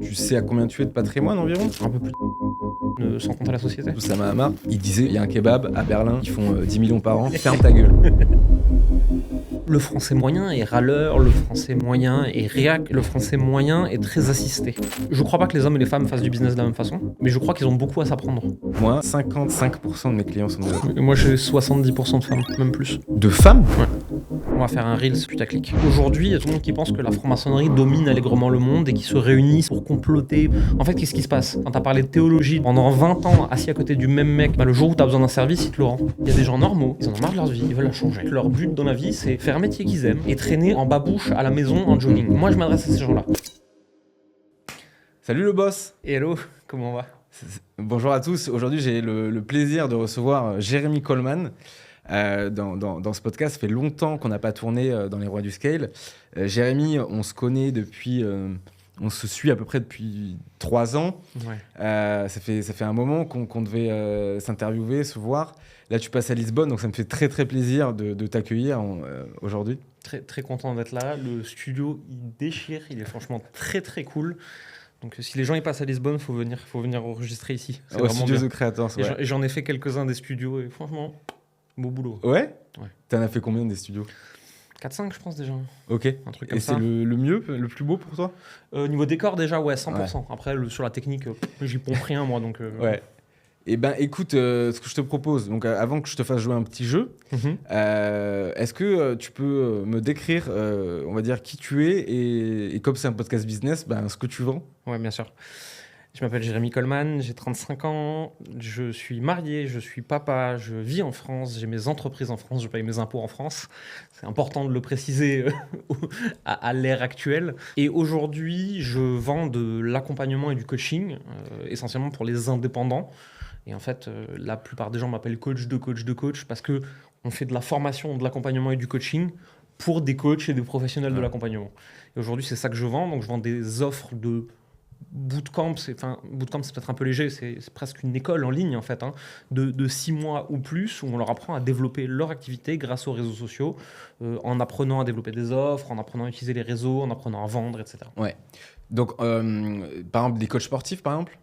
Tu sais à combien tu es de patrimoine environ? Un peu plus sans compter la société. Oussama Hamar, il disait il y a un kebab à Berlin qui font 10 millions par an, ferme ta gueule. Le français moyen est râleur, le français moyen est réac, le français moyen est très assisté. Je crois pas que les hommes et les femmes fassent du business de la même façon, mais je crois qu'ils ont beaucoup à s'apprendre. Moi, 55% de mes clients sont des hommes. Et moi j'ai 70% de femmes, même plus. De femmes? On va faire un Reels putaclic. Aujourd'hui, il y a tout le monde qui pense que la franc-maçonnerie domine allègrement le monde et qui se réunissent pour comploter. En fait, qu'est-ce qui se passe? Quand t'as parlé de théologie pendant 20 ans assis à côté du même mec, le jour où t'as besoin d'un service, il te le rend. Il y a des gens normaux, ils en ont marre de leur vie, ils veulent la changer. Leur but dans la vie, c'est faire un métier qu'ils aiment et traîner en babouche à la maison en jogging. Moi, je m'adresse à ces gens-là. Salut le boss. Hello, comment on va? Bonjour à tous. Aujourd'hui, j'ai le plaisir de recevoir Jérémy Coleman. Dans ce podcast, ça fait longtemps qu'on n'a pas tourné dans Les Rois du Scale. Jérémy, on se connaît depuis... on se suit à peu près depuis 3 ans. Ouais. Ça fait un moment qu'on devait s'interviewer, se voir. Là, tu passes à Lisbonne, donc ça me fait très très plaisir de t'accueillir aujourd'hui. Très, très content d'être là. Le studio, il déchire. Il est franchement très très cool. Donc si les gens ils passent à Lisbonne, faut venir enregistrer ici. C'est Au vraiment studio bien. The Creators, ouais. Et j'en ai fait quelques-uns des studios et franchement, beau boulot. Ouais. Ouais. T'en as fait combien des studios? 4-5 je pense déjà. Ok. Un truc comme Et ça. c'est le mieux, le plus beau pour toi? Niveau décor déjà, ouais, 100%. Ouais. Après, sur la technique, j'y pompe rien moi. Donc, Ouais. Eh ben, écoute, ce que je te propose, donc avant que je te fasse jouer un petit jeu, est-ce que tu peux me décrire, on va dire, qui tu es et comme c'est un podcast business, ce que tu vends? Ouais, bien sûr. Je m'appelle Jérémy Coleman, j'ai 35 ans, je suis marié, je suis papa, je vis en France, j'ai mes entreprises en France, je paye mes impôts en France. C'est important de le préciser à l'ère actuelle. Et aujourd'hui, je vends de l'accompagnement et du coaching, essentiellement pour les indépendants. Et en fait, la plupart des gens m'appellent coach de coach parce qu'on fait de la formation, de l'accompagnement et du coaching pour des coachs et des professionnels de l'accompagnement. Et aujourd'hui, c'est ça que je vends. Donc, je vends des offres de bootcamp. Bootcamp, c'est peut-être un peu léger. C'est presque une école en ligne, en fait, de 6 mois ou plus, où on leur apprend à développer leur activité grâce aux réseaux sociaux, en apprenant à développer des offres, en apprenant à utiliser les réseaux, en apprenant à vendre, etc. Ouais. Donc, par exemple, des coachs sportifs, par exemple?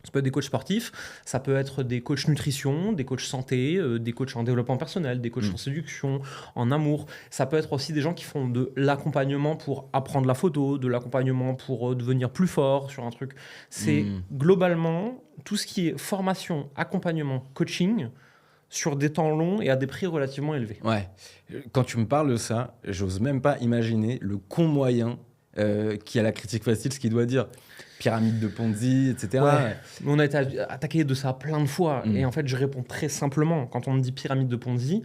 Ça peut être des coachs sportifs, ça peut être des coachs nutrition, des coachs santé, des coachs en développement personnel, des coachs en séduction, en amour. Ça peut être aussi des gens qui font de l'accompagnement pour apprendre la photo, de l'accompagnement pour devenir plus fort sur un truc. C'est globalement tout ce qui est formation, accompagnement, coaching sur des temps longs et à des prix relativement élevés. Ouais. Quand tu me parles de ça, j'ose même pas imaginer le con moyen qui a la critique facile, ce qu'il doit dire. Pyramide de Ponzi, etc. Ouais. Mais on a été attaqué de ça plein de fois. Et en fait, je réponds très simplement. Quand on me dit pyramide de Ponzi,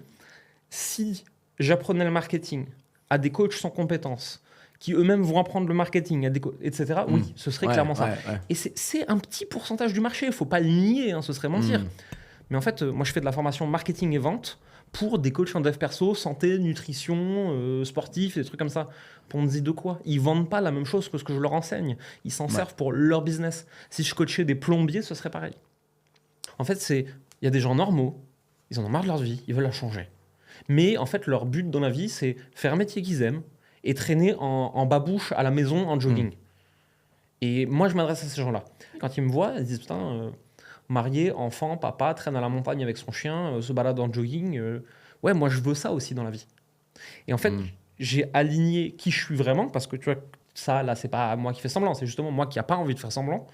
si j'apprenais le marketing à des coachs sans compétences, qui eux-mêmes vont apprendre le marketing, etc., oui, ce serait clairement ça. Ouais. Et c'est un petit pourcentage du marché. Il ne faut pas le nier, ce serait mentir. Mais en fait, moi, je fais de la formation marketing et vente pour des coachs en dev perso, santé, nutrition, sportif, des trucs comme ça. Ponzi de quoi? Ils vendent pas la même chose que ce que je leur enseigne. Ils s'en servent pour leur business. Si je coachais des plombiers, ce serait pareil. En fait, il y a des gens normaux, ils en ont marre de leur vie, ils veulent la changer. Mais en fait, leur but dans la vie, c'est faire un métier qu'ils aiment et traîner en babouche à la maison en jogging. Et moi, je m'adresse à ces gens-là. Quand ils me voient, ils disent putain... marié, enfant, papa, traîne à la montagne avec son chien, se balade en jogging. Ouais, moi, je veux ça aussi dans la vie. Et en fait, j'ai aligné qui je suis vraiment, parce que tu vois, ça, là, c'est pas moi qui fais semblant, c'est justement moi qui n'a pas envie de faire semblant.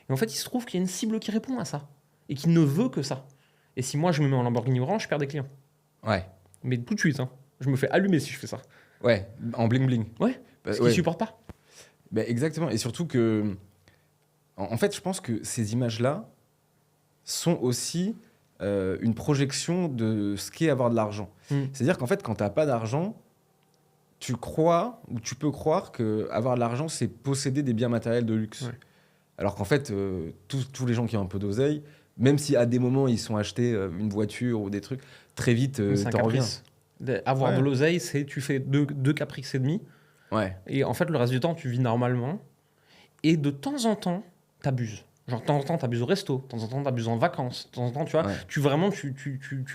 Et en fait, il se trouve qu'il y a une cible qui répond à ça, et qui ne veut que ça. Et si moi, je me mets en Lamborghini orange, je perds des clients. Ouais. Mais tout de suite, je me fais allumer si je fais ça. Ouais, en bling-bling. Ouais, parce qu'ils ne supportent pas. Exactement, et surtout que... En fait, je pense que ces images-là sont aussi une projection de ce qu'est avoir de l'argent. C'est-à-dire qu'en fait, quand tu n'as pas d'argent, tu crois, ou tu peux croire qu'avoir de l'argent, c'est posséder des biens matériels de luxe. Ouais. Alors qu'en fait, tous les gens qui ont un peu d'oseille, même si à des moments, ils sont achetés une voiture ou des trucs, très vite, t'en reviens. Avoir de l'oseille, c'est tu fais deux caprices et demi. Ouais. Et en fait, le reste du temps, tu vis normalement. Et de temps en temps, t'abuses. Genre, de temps en temps, t'abuses au resto, de temps en temps, t'abuses en vacances, de temps en temps, tu vois, tu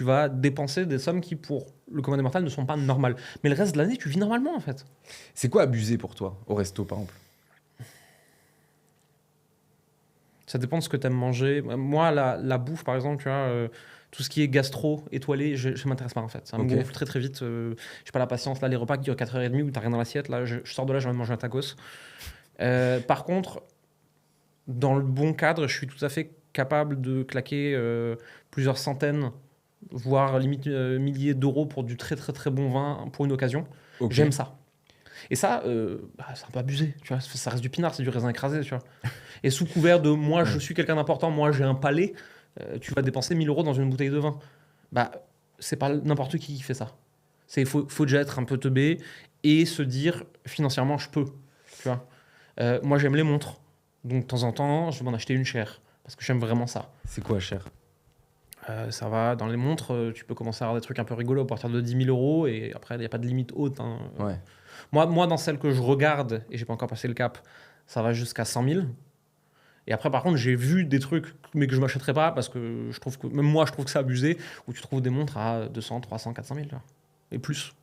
vas dépenser des sommes qui, pour le commun des mortels, ne sont pas normales. Mais le reste de l'année, tu vis normalement, en fait. C'est quoi abuser pour toi, au resto, par exemple? Ça dépend de ce que tu aimes manger. Moi, la bouffe, par exemple, tu vois, tout ce qui est gastro, étoilé, je ne m'intéresse pas en fait. Ça me gonfle très très vite. Je n'ai pas la patience. Là, les repas qui durent 4h30 où tu n'as rien dans l'assiette, là, je sors de là, j'ai envie de manger un tacos. Par contre, dans le bon cadre, je suis tout à fait capable de claquer plusieurs centaines, voire limite milliers d'euros pour du très très très bon vin pour une occasion. Okay. J'aime ça. Et ça, c'est un peu abusé, tu vois. Ça reste du pinard, c'est du raisin écrasé, tu vois. Et sous couvert de moi, je suis quelqu'un d'important, moi j'ai un palais, tu vas dépenser 1000 euros dans une bouteille de vin. Bah, c'est pas n'importe qui fait ça. Il faut déjà être un peu teubé et se dire financièrement, je peux, tu vois. Moi, j'aime les montres. Donc, de temps en temps, je vais m'en acheter une chère parce que j'aime vraiment ça. C'est quoi cher? Ça va, dans les montres, tu peux commencer à avoir des trucs un peu rigolos à partir de 10 000 euros et après, il n'y a pas de limite haute. Hein. Ouais. Moi, dans celle que je regarde, et j'ai pas encore passé le cap, ça va jusqu'à 100 000. Et après, par contre, j'ai vu des trucs, mais que je m'achèterais pas parce que je trouve que, même moi, je trouve que c'est abusé, où tu trouves des montres à 200, 300, 400 000. Là, et plus.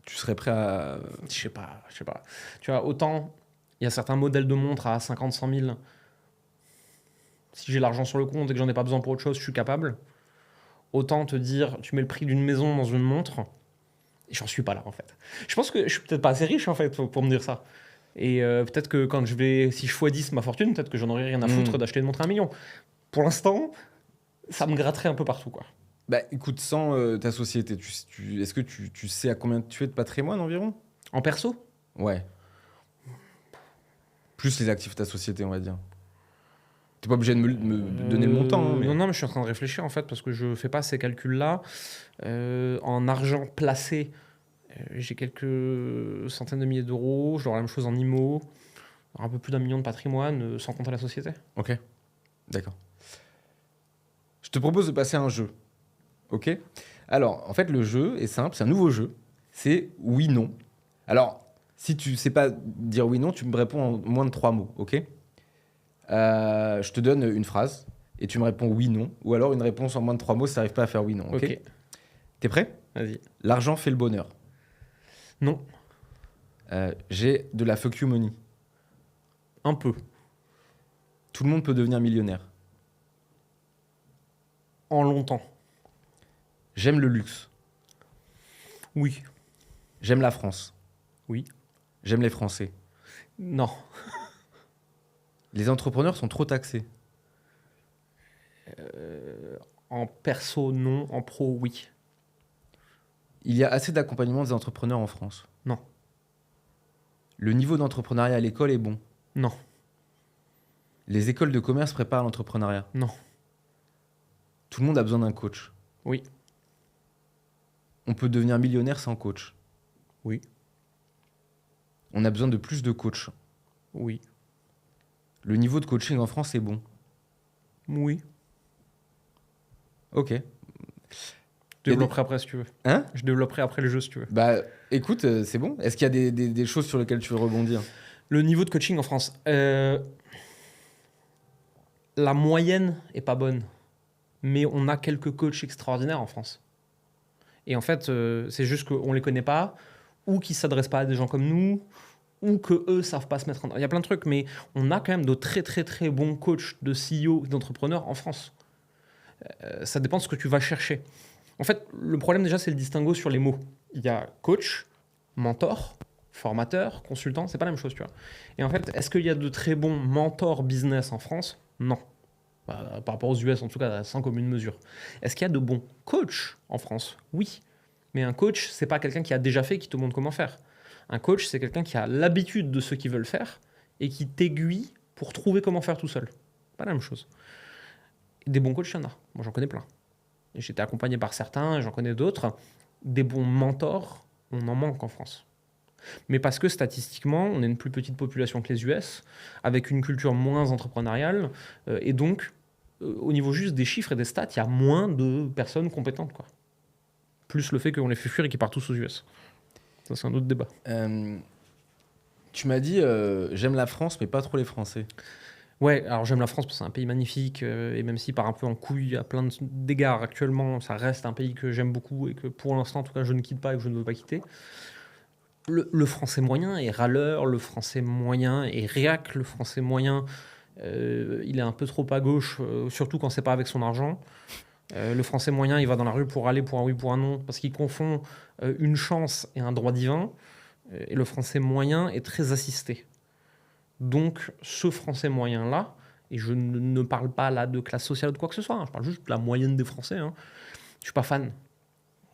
Tu serais prêt à... Je sais pas. Tu vois, autant, il y a certains modèles de montres à 50, 100 000. Si j'ai l'argent sur le compte et que j'en ai pas besoin pour autre chose, je suis capable. Autant te dire, tu mets le prix d'une maison dans une montre, et j'en suis pas là, en fait. Je pense que je suis peut-être pas assez riche, en fait, pour me dire ça. Et peut-être que quand si je x10 ma fortune, peut-être que j'en aurais rien à foutre d'acheter une montre à 1 million. Pour l'instant, ça me gratterait un peu partout, quoi. Bah écoute, sans ta société, est-ce que tu sais à combien tu fais de patrimoine environ? En perso? Ouais. Plus les actifs de ta société, on va dire. T'es pas obligé de me donner le montant. Hein, mais... Non, mais je suis en train de réfléchir, en fait, parce que je fais pas ces calculs-là. En argent placé, j'ai quelques centaines de milliers d'euros. Je dois avoir la même chose en IMO. Un peu plus d'1 million de patrimoine, sans compter la société. Ok, d'accord. Je te propose de passer à un jeu. Ok? Alors, en fait, le jeu est simple, c'est un nouveau jeu. C'est oui-non. Alors, si tu sais pas dire oui-non, tu me réponds en moins de 3 mots, ok? Je te donne une phrase et tu me réponds oui-non. Ou alors une réponse en moins de 3 mots si tu n'arrives pas à faire oui-non, ok? T'es prêt? Vas-y. L'argent fait le bonheur. Non. J'ai de la fuck you money. Un peu. Tout le monde peut devenir millionnaire. En longtemps. J'aime le luxe. Oui. J'aime la France. Oui. J'aime les Français. Non. Les entrepreneurs sont trop taxés. En perso, non. En pro, oui. Il y a assez d'accompagnement des entrepreneurs en France. Non. Le niveau d'entrepreneuriat à l'école est bon. Non. Les écoles de commerce préparent l'entrepreneuriat. Non. Tout le monde a besoin d'un coach. Oui. On peut devenir millionnaire sans coach. Oui. On a besoin de plus de coachs. Oui. Le niveau de coaching en France est bon. Oui. Ok. Je développerai après si tu veux. Hein? Je développerai après le jeu si tu veux. Bah écoute, c'est bon. Est-ce qu'il y a des choses sur lesquelles tu veux rebondir? Le niveau de coaching en France. La moyenne est pas bonne. Mais on a quelques coachs extraordinaires en France. Et en fait, c'est juste qu'on les connaît pas, ou qu'ils s'adressent pas à des gens comme nous, ou qu'eux savent pas se mettre en... Il y a plein de trucs, mais on a quand même de très très très bons coachs de CEO, d'entrepreneurs en France. Ça dépend de ce que tu vas chercher. En fait, le problème déjà, c'est le distinguo sur les mots. Il y a coach, mentor, formateur, consultant, c'est pas la même chose, tu vois. Et en fait, est-ce qu'il y a de très bons mentors business en France? Non. Par rapport aux US, en tout cas, sans commune mesure. Est-ce qu'il y a de bons coachs en France? Oui. Mais un coach, c'est pas quelqu'un qui a déjà fait et qui te montre comment faire. Un coach, c'est quelqu'un qui a l'habitude de ce qu'ils veulent faire et qui t'aiguille pour trouver comment faire tout seul. Pas la même chose. Des bons coachs, il y en a. Moi, j'en connais plein. J'ai été accompagné par certains, j'en connais d'autres. Des bons mentors, on en manque en France. Mais parce que statistiquement, on est une plus petite population que les US, avec une culture moins entrepreneuriale, et donc, au niveau juste des chiffres et des stats, il y a moins de personnes compétentes, quoi. Plus le fait qu'on les fait fuir et qu'ils partent tous aux US. Ça, c'est un autre débat. Tu m'as dit, j'aime la France, mais pas trop les Français. Ouais, alors j'aime la France parce que c'est un pays magnifique, et même si part un peu en couille à plein d'égards actuellement, ça reste un pays que j'aime beaucoup et que pour l'instant, en tout cas, je ne quitte pas et que je ne veux pas quitter. Le français moyen est râleur, le français moyen est réac, le français moyen il est un peu trop à gauche, surtout quand c'est pas avec son argent. Le Français moyen, il va dans la rue pour aller pour un oui, pour un non, parce qu'il confond une chance et un droit divin. Et le Français moyen est très assisté. Donc, ce Français moyen-là, et je ne parle pas là de classe sociale ou de quoi que ce soit, je parle juste de la moyenne des Français, je suis pas fan.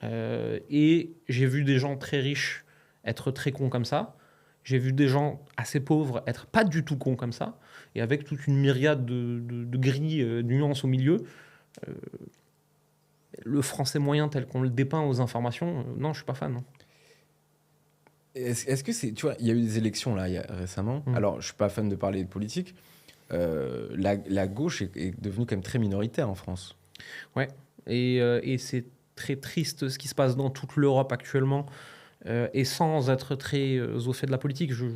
Et j'ai vu des gens très riches être très cons comme ça. J'ai vu des gens assez pauvres être pas du tout cons comme ça. Et avec toute une myriade de grilles, de nuances au milieu. Le Français moyen tel qu'on le dépeint aux informations, non, je suis pas fan. Non. Est-ce que c'est... Tu vois, il y a eu des élections là, récemment. Alors, je suis pas fan de parler de politique. La gauche est devenue quand même très minoritaire en France. Ouais, et c'est très triste ce qui se passe dans toute l'Europe actuellement. Et sans être très au fait de la politique, je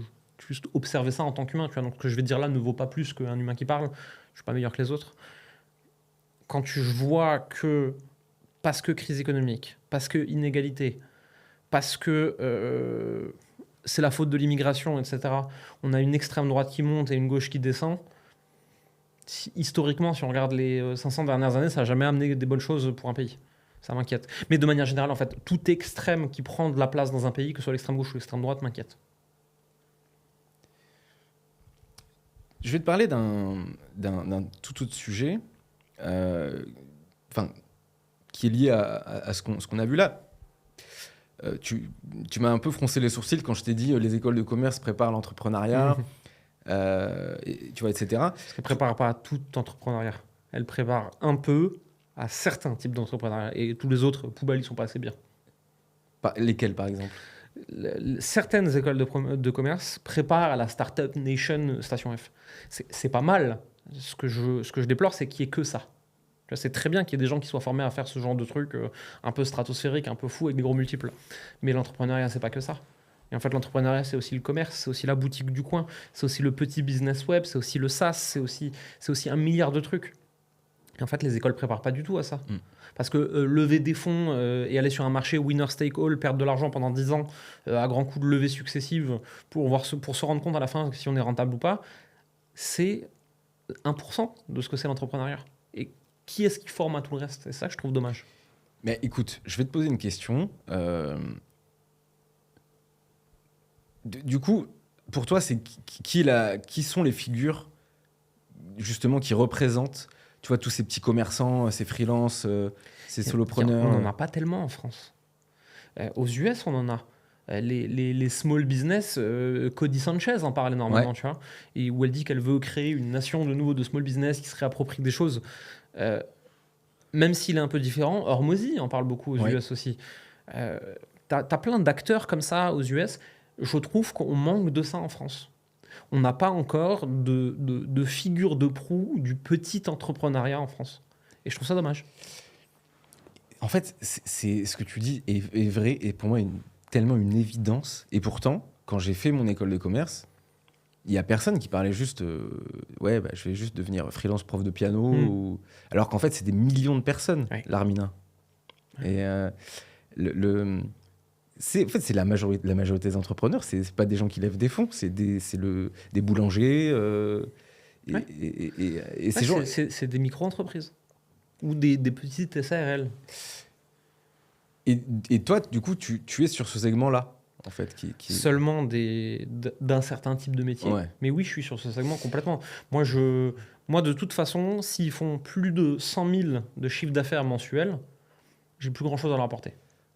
juste observer ça en tant qu'humain. Tu vois, donc ce que je vais dire là ne vaut pas plus qu'un humain qui parle. Je suis pas meilleur que les autres. Quand tu vois que, parce que crise économique, parce que inégalité, parce que c'est la faute de l'immigration, etc., on a une extrême droite qui monte et une gauche qui descend. Historiquement, si on regarde les 500 dernières années, ça n'a jamais amené des bonnes choses pour un pays. Ça m'inquiète. Mais de manière générale, en fait, tout extrême qui prend de la place dans un pays, que ce soit l'extrême gauche ou l'extrême droite, m'inquiète. Je vais te parler d'un tout autre sujet, qui est lié à ce qu'on a vu là. Tu m'as un peu froncé les sourcils quand je t'ai dit les écoles de commerce préparent l'entrepreneuriat, tu vois, etc. Parce qu'elle ne prépare pas à tout entrepreneuriat. Elle prépare un peu à certains types d'entrepreneuriat. Et tous les autres poubelles, ils ne sont pas assez bien. Lesquels, par exemple? Certaines écoles de commerce préparent à la Startup Nation Station F. C'est pas mal. Ce que je déplore, c'est qu'il n'y ait que ça. C'est très bien qu'il y ait des gens qui soient formés à faire ce genre de trucs un peu stratosphériques, un peu fous, avec des gros multiples. Mais l'entrepreneuriat, c'est pas que ça. Et en fait, l'entrepreneuriat, c'est aussi le commerce, c'est aussi la boutique du coin, c'est aussi le petit business web, c'est aussi le SaaS, c'est aussi 1 milliard de trucs. Et en fait, les écoles ne préparent pas du tout à ça. Parce que lever des fonds et aller sur un marché winner take all, perdre de l'argent pendant 10 ans à grands coups de levées successives pour se rendre compte à la fin si on est rentable ou pas, c'est 1% de ce que c'est l'entrepreneuriat. Et qui est-ce qui forme à tout le reste? C'est ça que je trouve dommage. Mais écoute, je vais te poser une question. Du coup, pour toi, c'est qui sont les figures justement qui représentent, tu vois, tous ces petits commerçants, ces freelances, ces solopreneurs? On n'en a pas tellement en France. Aux US, on en a. Les small business, Cody Sanchez en parle énormément, tu vois, et où elle dit qu'elle veut créer une nation de nouveau de small business qui se réapproprie des choses. Même s'il est un peu différent, Hormozy en parle beaucoup aux US aussi. T'as plein d'acteurs comme ça aux US. Je trouve qu'on manque de ça en France. On n'a pas encore de figure de proue du petit entrepreneuriat en France. Et je trouve ça dommage. En fait, c'est ce que tu dis est vrai et pour moi tellement une évidence. Et pourtant, quand j'ai fait mon école de commerce, il n'y a personne qui parlait juste je vais juste devenir freelance prof de piano. Alors qu'en fait, c'est des millions de personnes, l'Armina. Et c'est la majorité des entrepreneurs, c'est pas des gens qui lèvent des fonds, c'est des boulangers. Et ces gens... c'est des micro-entreprises ou des petites SARL. Et toi, du coup, tu es sur ce segment-là, en fait, qui... Seulement d'un certain type de métier. Ouais. Mais oui, je suis sur ce segment complètement. Moi, de toute façon, s'ils font plus de 100 000 de chiffre d'affaires mensuel, j'ai plus grand-chose à leur apporter.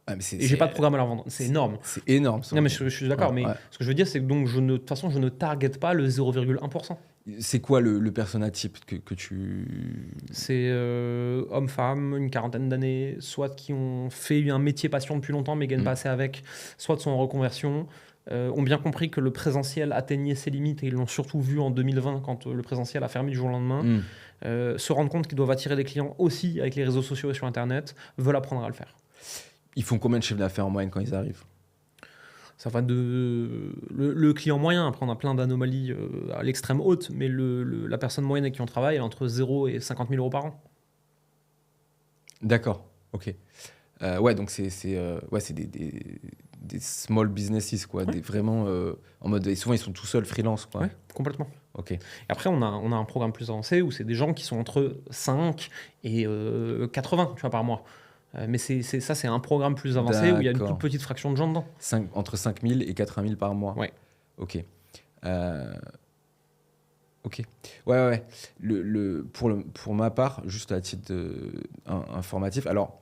Ah, et j'ai pas de programme à leur vendre. C'est énorme. C'est énorme. Non, mais je suis d'accord. Mais ce que je veux dire, c'est que donc, de toute façon, je ne target pas le 0,1%. C'est quoi le persona type que tu... C'est hommes-femmes, une quarantaine d'années, soit qui ont fait un métier passion depuis longtemps mais gagnent pas assez avec, soit sont en reconversion, ont bien compris que le présentiel atteignait ses limites et ils l'ont surtout vu en 2020 quand le présentiel a fermé du jour au lendemain, se rendent compte qu'ils doivent attirer des clients aussi avec les réseaux sociaux et sur Internet, veulent apprendre à le faire. Ils font combien de chiffre d'affaires en moyenne quand ils arrivent? Ça va de le client moyen, après on a plein d'anomalies à l'extrême haute, mais la personne moyenne avec qui on travaille, elle est entre 0 et 50 000 euros par an. D'accord, ok. Donc c'est des small businesses, quoi. Ouais. Des, vraiment en mode. Et souvent, ils sont tout seuls freelance, quoi. Ouais, complètement. Ok. Et après, on a un programme plus avancé où c'est des gens qui sont entre 5 et 80 tu vois, par mois. Mais ça, c'est un programme plus avancé où il y a une toute D'accord. petite fraction de gens dedans. Entre 5 000 et 80 000 par mois. Ouais. Ok. Ok. Ouais. Pour ma part, juste à titre informatif, alors,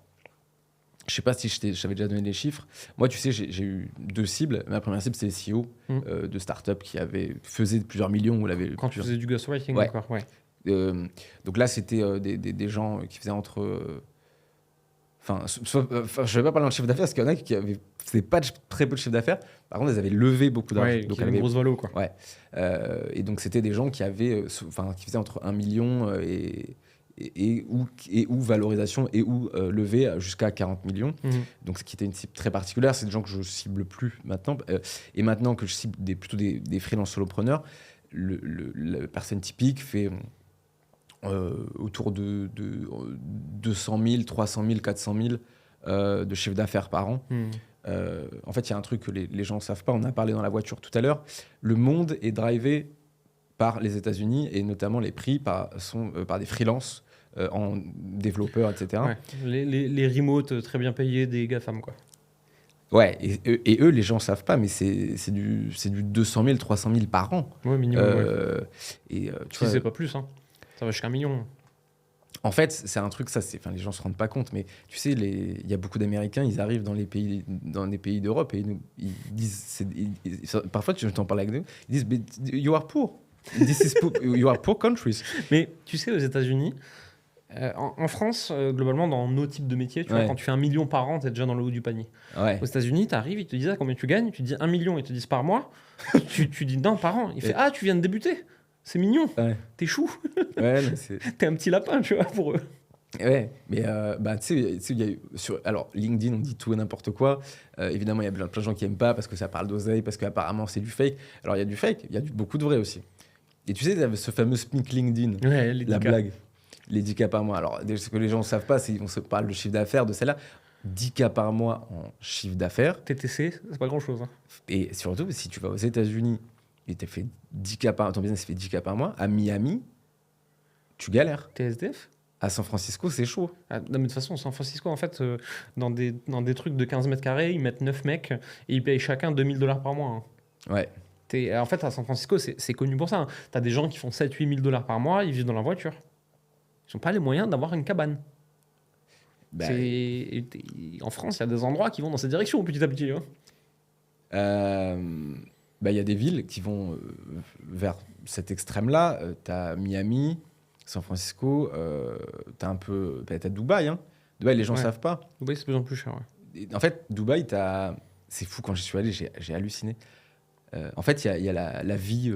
je sais pas si je t'avais déjà donné les chiffres. Moi, tu sais, j'ai eu 2 cibles. Ma première cible, c'est les CEO de start-up qui faisaient plusieurs millions. Quand tu faisais du ghostwriting, Ouais. d'accord, ouais. Donc là, c'était des gens qui faisaient entre... Enfin, je vais pas parler en chiffre d'affaires parce qu'il y en a qui faisaient pas très peu de chiffre d'affaires. Par contre, elles avaient levé beaucoup d'argent. Ouais, Donc, qui a une grosse valo, quoi. Ouais. Et donc, c'était des gens qui faisaient entre 1 million ou valorisation ou levée jusqu'à 40 millions. Donc, ce qui était une cible très particulière, c'est des gens que je cible plus maintenant. Et maintenant que je cible plutôt des freelance solopreneurs, la personne typique fait autour de 200 000, 300 000, 400 000 de chiffre d'affaires par an. En fait, il y a un truc que les gens ne savent pas. On a parlé dans la voiture tout à l'heure. Le monde est drivé par les États-Unis et notamment les prix sont par des freelances en développeurs, etc. Ouais. Les remotes très bien payés des GAFAM, quoi. Ouais, et eux, les gens ne savent pas, mais c'est du 200 000, 300 000 par an. Ouais, minimum. Ouais. Et, si c'est pas plus, hein. Ça va jusqu'à 1 million. En fait, c'est un truc, les gens se rendent pas compte, mais tu sais, il y a beaucoup d'Américains, ils arrivent dans les pays d'Europe et ils disent, parfois tu t'en parles avec eux, ils disent, but you are poor, you are poor countries. Mais tu sais, aux États-Unis, en France, globalement, dans nos types de métiers, tu vois, quand tu fais 1 million par an, t'es déjà dans le haut du panier. Ouais. Aux États-Unis, t'arrives, ils te disent combien tu gagnes, tu dis 1 million, ils te disent par mois, tu dis non, par an. Il fait tu viens de débuter. C'est mignon, t'es chou, t'es un petit lapin, tu vois, pour eux. Ouais, mais tu sais, il y a eu alors LinkedIn, on dit tout et n'importe quoi. Évidemment, il y a plein de gens qui aiment pas parce que ça parle d'oseille, parce qu'apparemment c'est du fake. Alors il y a du fake, il y a beaucoup de vrai aussi. Et tu sais, il y avait ce fameux SMIC LinkedIn, la blague, les 10K par mois. Alors ce que les gens ne savent pas, c'est qu'on se parle de chiffre d'affaires de celle-là. 10K par mois en chiffre d'affaires. TTC, c'est pas grand-chose. Hein. Et surtout, si tu vas aux États-Unis et fait 10K ton business fait 10K par mois, à Miami, tu galères. TSDF À San Francisco, c'est chaud. Non, mais de toute façon, San Francisco, en fait, dans des trucs de 15 mètres carrés, ils mettent 9 mecs et ils payent chacun $2 000 par mois. Hein. Ouais. En fait, à San Francisco, c'est connu pour ça. Hein. Tu as des gens qui font 7-8 000 $ par mois, ils vivent dans leur voiture. Ils n'ont pas les moyens d'avoir une cabane. En France, il y a des endroits qui vont dans cette direction petit à petit. Hein. Il y a des villes qui vont vers cet extrême-là. Tu as Miami, San Francisco, t'as Dubaï. Hein. Dubaï, les gens ne savent pas. Dubaï, c'est de plus en plus cher. Ouais. En fait, Dubaï, c'est fou, quand j'y suis allé, j'ai halluciné. En fait, il y a la vie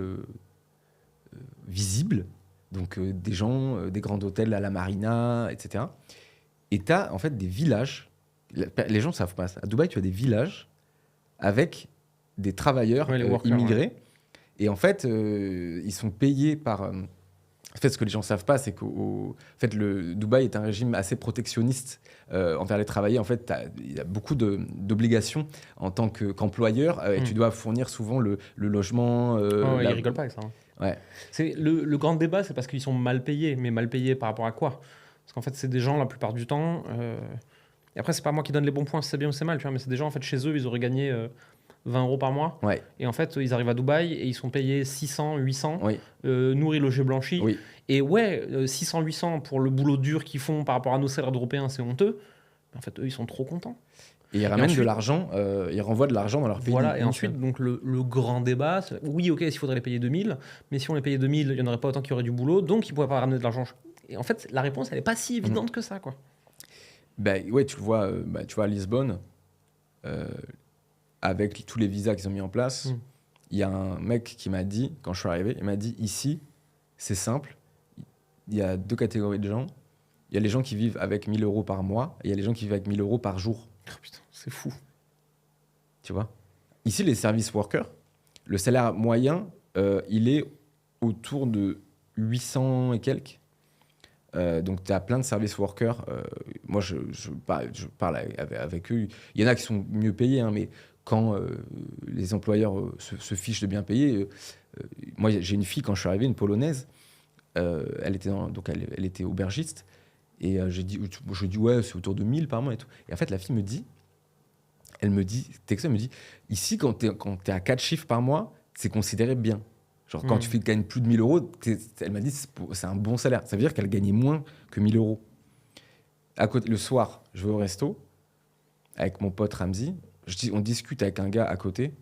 visible, donc des gens, des grands hôtels à la marina, etc. Et tu as en fait des villages. Les gens ne savent pas ça. À Dubaï, tu as des villages avec des travailleurs immigrés. Et en fait, ils sont payés par... En fait, ce que les gens ne savent pas, c'est que Dubaï est un régime assez protectionniste envers les travailleurs. En fait, il y a beaucoup d'obligations en tant qu'employeur. Et tu dois fournir souvent le logement. Ils rigolent pas avec ça. Hein. Ouais. C'est le grand débat, c'est parce qu'ils sont mal payés. Mais mal payés par rapport à quoi? Parce qu'en fait, c'est des gens, la plupart du temps... Et après, c'est pas moi qui donne les bons points, si c'est bien ou c'est mal. Tu vois, mais c'est des gens, en fait, chez eux, ils auraient gagné... 20 € par mois. Ouais. Et en fait, ils arrivent à Dubaï et ils sont payés 600, 800, oui. Nourris, logés, blanchis. Oui. Et 600, 800 pour le boulot dur qu'ils font par rapport à nos salaires d'Européens, c'est honteux. Mais en fait, eux, ils sont trop contents. Et ils ramènent de l'argent, ils renvoient de l'argent dans leur pays. Voilà, et ensuite, donc, le grand débat, c'est, oui, ok, s'il faudrait les payer 2000, mais si on les payait 2000, il n'y en aurait pas autant qu'il y aurait du boulot, donc ils ne pourraient pas ramener de l'argent. Et en fait, la réponse, elle n'est pas si évidente que ça, quoi. Ouais, tu le vois, tu vois à Lisbonne, avec tous les visas qu'ils ont mis en place, il y a un mec qui m'a dit, quand je suis arrivé, il m'a dit, ici, c'est simple, il y a 2 catégories de gens. Il y a les gens qui vivent avec 1 000 € par mois, et il y a les gens qui vivent avec 1 000 € par jour. Oh, putain, c'est fou. Tu vois ? Ici, les service workers, le salaire moyen, il est autour de 800 et quelques. Donc, tu as plein de service workers. Moi, je parle avec eux. Il y en a qui sont mieux payés, hein, mais quand les employeurs se fichent de bien payer, moi, j'ai une fille, quand je suis arrivé, une Polonaise, elle était aubergiste. Et je dis ouais, c'est autour de 1000 par mois et tout. Et en fait, la fille me dit, texto, elle me dit, ici, quand t'es à 4 chiffres par mois, c'est considéré bien. Genre, quand tu gagnes plus de 1000 euros, elle m'a dit, c'est un bon salaire. Ça veut dire qu'elle gagnait moins que 1000 euros. À côté, le soir, je vais au resto avec mon pote Ramzi. On discute avec un gars à côté,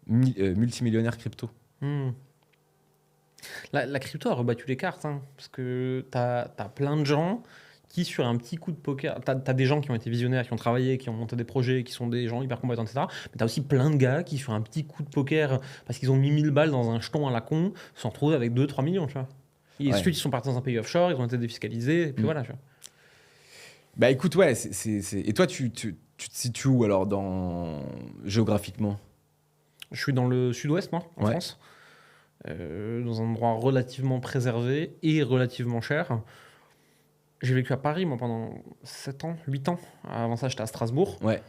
multimillionnaire crypto. La crypto a rebattu les cartes, hein, parce que t'as plein de gens qui, sur un petit coup de poker, t'as des gens qui ont été visionnaires, qui ont travaillé, qui ont monté des projets, qui sont des gens hyper compétents, etc. Mais t'as aussi plein de gars qui, sur un petit coup de poker, parce qu'ils ont mis 1000 balles dans un jeton à la con, se sont retrouvés avec 2-3 millions, tu vois. Et ensuite, ils sont partis dans un pays offshore, ils ont été défiscalisés, et puis voilà, tu vois. Bah écoute, ouais, et toi, tu te situes où alors géographiquement? Je suis dans le sud-ouest, moi, en France. Dans un endroit relativement préservé et relativement cher. J'ai vécu à Paris, moi, pendant 7 ans, 8 ans. Avant ça, j'étais à Strasbourg. Ouais.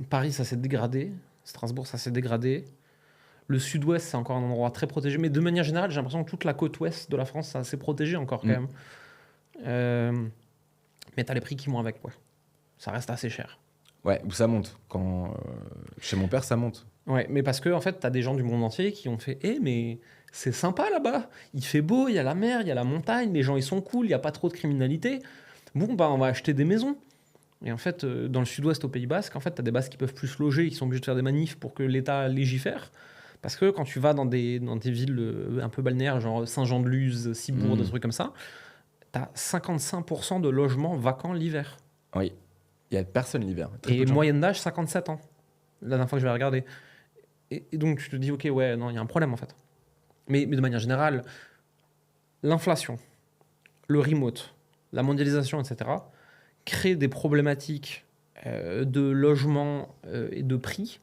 Paris, ça s'est dégradé. Strasbourg, ça s'est dégradé. Le sud-ouest, c'est encore un endroit très protégé. Mais de manière générale, j'ai l'impression que toute la côte ouest de la France, c'est assez protégé encore, quand même. Mais t'as les prix qui vont avec, ouais. Ça reste assez cher. Ouais, où ça monte. Chez mon père, ça monte. Ouais, mais parce que en fait, t'as des gens du monde entier qui ont fait « mais c'est sympa là-bas, il fait beau, il y a la mer, il y a la montagne, les gens ils sont cool, il n'y a pas trop de criminalité. Bon, bah on va acheter des maisons. » Et en fait, dans le sud-ouest au Pays Basque, en fait, t'as des Basques qui peuvent plus se loger, qui sont obligés de faire des manifs pour que l'État légifère. Parce que quand tu vas dans des villes un peu balnéaires, genre Saint-Jean-de-Luz, Cibourg, des trucs comme ça, t'as 55% de logements vacants l'hiver. Oui, il n'y a personne l'hiver. Et moyenne d'âge, 57 ans. La dernière fois que je vais regarder. Et donc, tu te dis, ok, ouais, non, il y a un problème, en fait. Mais de manière générale, l'inflation, le remote, la mondialisation, etc., créent des problématiques de logement et de prix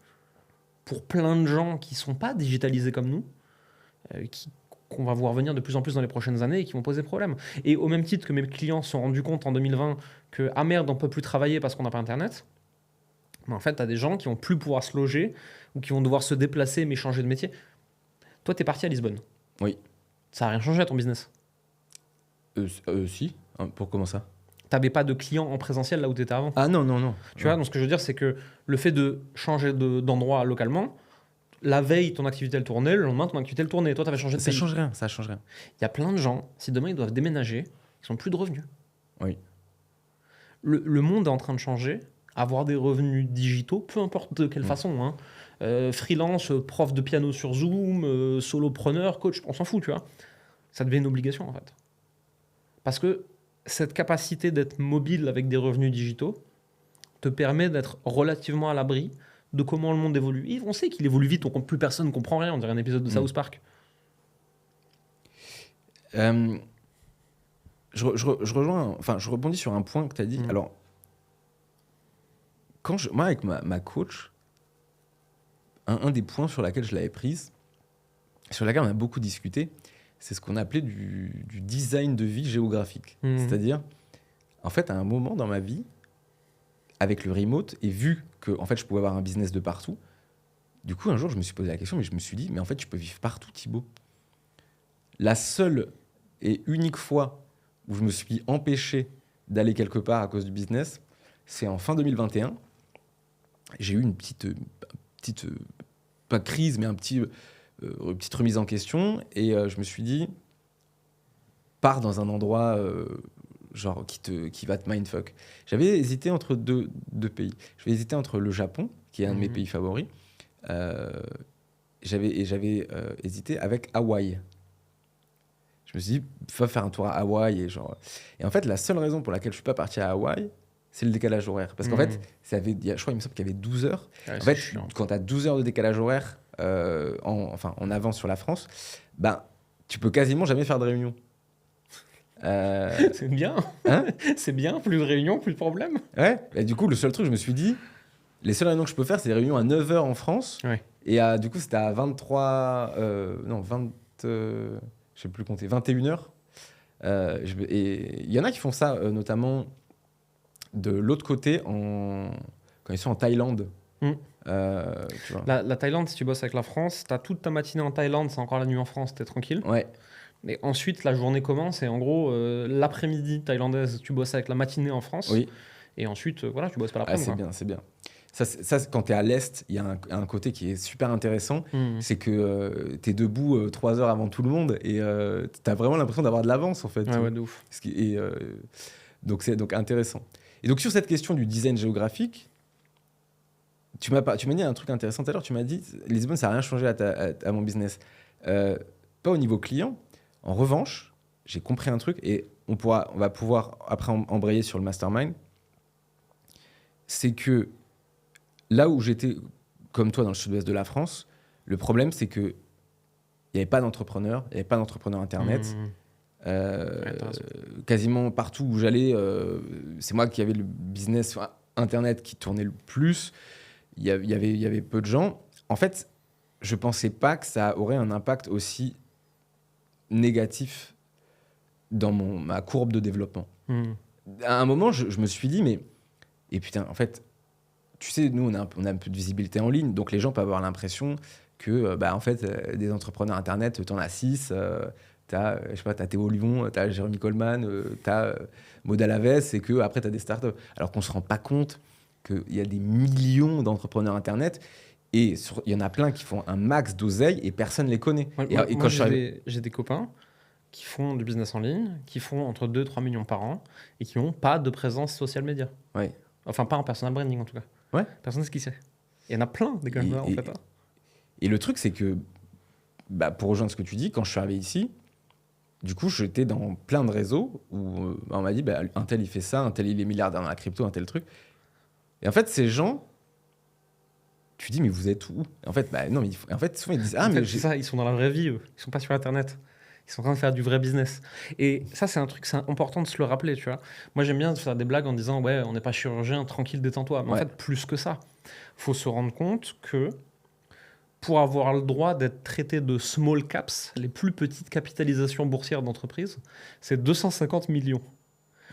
pour plein de gens qui ne sont pas digitalisés comme nous, qu'on va voir venir de plus en plus dans les prochaines années et qui vont poser problème. Et au même titre que mes clients se sont rendus compte en 2020 que, ah merde, on ne peut plus travailler parce qu'on n'a pas Internet, mais en fait, tu as des gens qui vont plus pouvoir se loger ou qui vont devoir se déplacer mais changer de métier. Toi, tu es parti à Lisbonne. Oui. Ça n'a rien changé à ton business? Si. Pour comment ça? Tu n'avais pas de clients en présentiel là où tu étais avant? Ah non. Tu vois, donc ce que je veux dire, c'est que le fait de changer d'endroit localement, la veille, ton activité, elle tournait, le lendemain, ton activité, elle tournait. Toi, tu avais changé de pays. Ça change rien. Il y a plein de gens, si demain, ils doivent déménager, ils n'ont plus de revenus. Oui. Le monde est en train de changer. Avoir des revenus digitaux, peu importe de quelle façon, hein. Freelance, prof de piano sur Zoom, solopreneur, coach, on s'en fout, tu vois. Ça devient une obligation, en fait. Parce que cette capacité d'être mobile avec des revenus digitaux te permet d'être relativement à l'abri de comment le monde évolue. Et on sait qu'il évolue vite, plus personne ne comprend rien, on dirait un épisode de South Park. Je rebondis sur un point que tu as dit. Alors, moi, avec ma coach, un des points sur lesquels je l'avais prise, sur laquelle on a beaucoup discuté, c'est ce qu'on appelait du design de vie géographique. C'est-à-dire, en fait, à un moment dans ma vie, avec le remote, et vu que en fait, je pouvais avoir un business de partout, du coup, un jour, je me suis posé la question, mais je me suis dit, mais en fait, tu peux vivre partout, Thibaut. La seule et unique fois où je me suis empêché d'aller quelque part à cause du business, c'est en fin 2021. J'ai eu une petite pas crise, mais une petite remise en question. Et je me suis dit, pars dans un endroit genre qui va te mindfuck. J'avais hésité entre deux pays. J'avais hésité entre le Japon, qui est un de mes pays favoris. J'avais hésité avec Hawaï. Je me suis dit, va faire un tour à Hawaï. Et en fait, la seule raison pour laquelle je ne suis pas parti à Hawaï, c'est le décalage horaire. Parce qu'en fait, je crois, il me semble qu'il y avait 12 heures. Ouais, en fait, quand tu as 12 heures de décalage horaire en avance sur la France, ben, tu peux quasiment jamais faire de réunion. C'est bien. Hein? C'est bien, plus de réunions, plus de problèmes. Ouais. Et du coup, le seul truc, je me suis dit, les seules réunions que je peux faire, c'est des réunions à 9 heures en France. Ouais. Et du coup, c'était à 21 heures Et il y en a qui font ça, notamment de l'autre côté, quand ils sont en Thaïlande. Tu vois. La Thaïlande, si tu bosses avec la France, tu as toute ta matinée en Thaïlande, c'est encore la nuit en France, tu es tranquille. Ouais. Et ensuite, la journée commence et en gros, l'après-midi thaïlandaise, tu bosses avec la matinée en France. Oui. Et ensuite, voilà, tu bosses pas l'après-midi. C'est bien. Ça, quand tu es à l'Est, il y a un côté qui est super intéressant. C'est que tu es debout 3 heures avant tout le monde et tu as vraiment l'impression d'avoir de l'avance, en fait. Ouais, de ouf. Donc, c'est donc intéressant. Et donc, sur cette question du design géographique, tu m'as dit un truc intéressant tout à l'heure. Tu m'as dit, Lisbonne, ça n'a rien changé à mon business. Pas au niveau client. En revanche, j'ai compris un truc et on va pouvoir après embrayer sur le mastermind. C'est que là où j'étais, comme toi, dans le sud-ouest de la France, le problème, c'est qu'il n'y avait pas d'entrepreneurs, il n'y avait pas d'entrepreneurs Internet. Quasiment partout où j'allais, c'est moi qui avais le business sur Internet qui tournait le plus. Il y avait peu de gens. En fait, je ne pensais pas que ça aurait un impact aussi négatif dans ma courbe de développement. À un moment, je me suis dit, mais... Et putain, en fait, tu sais, nous, on a un peu de visibilité en ligne, donc les gens peuvent avoir l'impression que, en fait, des entrepreneurs Internet, t'en as 6, t'as Théo Lyon, t'as Jérémy Coleman, t'as Maud Alaves, et qu'après, t'as des startups. Alors qu'on se rend pas compte qu'il y a des millions d'entrepreneurs Internet, et il y en a plein qui font un max d'oseille, et personne les connaît. Moi, j'ai des copains qui font du business en ligne, qui font entre 2 et 3 millions par an, et qui n'ont pas de présence social media. Ouais. Enfin, pas en personal branding, en tout cas. Ouais. Personne ne sait qui c'est. Il y en a plein, des gars, en fait. Et le truc, c'est que, pour rejoindre ce que tu dis, quand je suis arrivé ici, du coup, j'étais dans plein de réseaux où on m'a dit, un tel, il fait ça, un tel, il est milliardaire dans la crypto, un tel truc. Et en fait, ces gens, tu dis, mais vous êtes où? En fait, non, mais en fait, souvent, ils disent, c'est ça, ils sont dans la vraie vie, eux. Ils sont pas sur Internet. Ils sont en train de faire du vrai business. Et ça, c'est un truc, c'est important de se le rappeler, tu vois. Moi, j'aime bien faire des blagues en disant, ouais, on n'est pas chirurgien, tranquille, détends-toi. Mais en fait, plus que ça. Il faut se rendre compte que pour avoir le droit d'être traité de small caps, les plus petites capitalisations boursières d'entreprise, c'est 250 millions.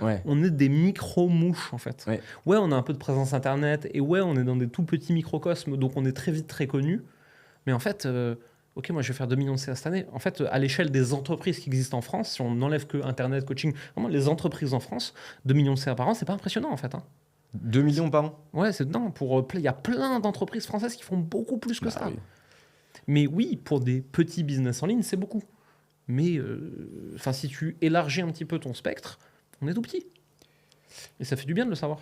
Ouais. On est des micro-mouches, en fait. Ouais, on a un peu de présence Internet, et ouais, on est dans des tout petits microcosmes, donc on est très vite très connus. Mais en fait... ok, moi je vais faire 2 millions de CA cette année. En fait, à l'échelle des entreprises qui existent en France, si on n'enlève que Internet, coaching, vraiment les entreprises en France, 2 millions de CA par an, c'est pas impressionnant en fait. 2 millions par an? Ouais, c'est non. Il y a plein d'entreprises françaises qui font beaucoup plus que ça. Oui. Mais oui, pour des petits business en ligne, c'est beaucoup. Mais si tu élargis un petit peu ton spectre, on est tout petit. Et ça fait du bien de le savoir.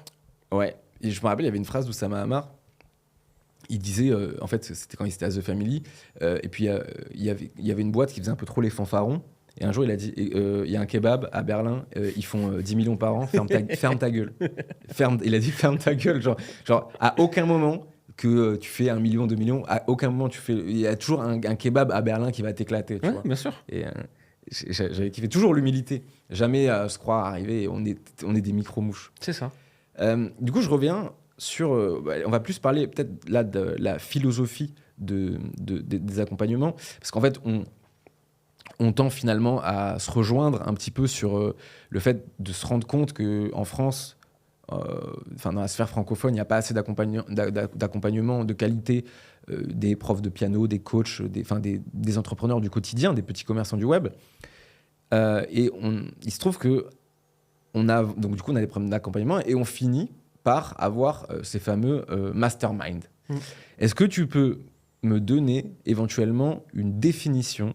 Ouais. Et je me rappelle, il y avait une phrase d'Oussama Hamar. Il disait, en fait, c'était quand il était à The Family, et puis il y avait une boîte qui faisait un peu trop les fanfarons. Et un jour, il a dit, il y a un kebab à Berlin, ils font 10 millions par an, ferme ta gueule. Il a dit, ferme ta gueule. Genre à aucun moment que tu fais 1 million, 2 millions, à aucun moment il y a toujours un kebab à Berlin qui va t'éclater. Tu vois. Bien sûr. Et j'avais kiffé toujours l'humilité. Jamais se croire arriver, on est des micro-mouches. C'est ça. Du coup, je reviens sur... on va plus parler peut-être là de la philosophie des accompagnements, parce qu'en fait, on tend finalement à se rejoindre un petit peu sur le fait de se rendre compte qu'en France, dans la sphère francophone, il n'y a pas assez d'accompagnement de qualité des profs de piano, des coachs, des entrepreneurs du quotidien, des petits commerçants du web. Et il se trouve que on a des problèmes d'accompagnement et on finit par avoir ces fameux mastermind. Est-ce que tu peux me donner éventuellement une définition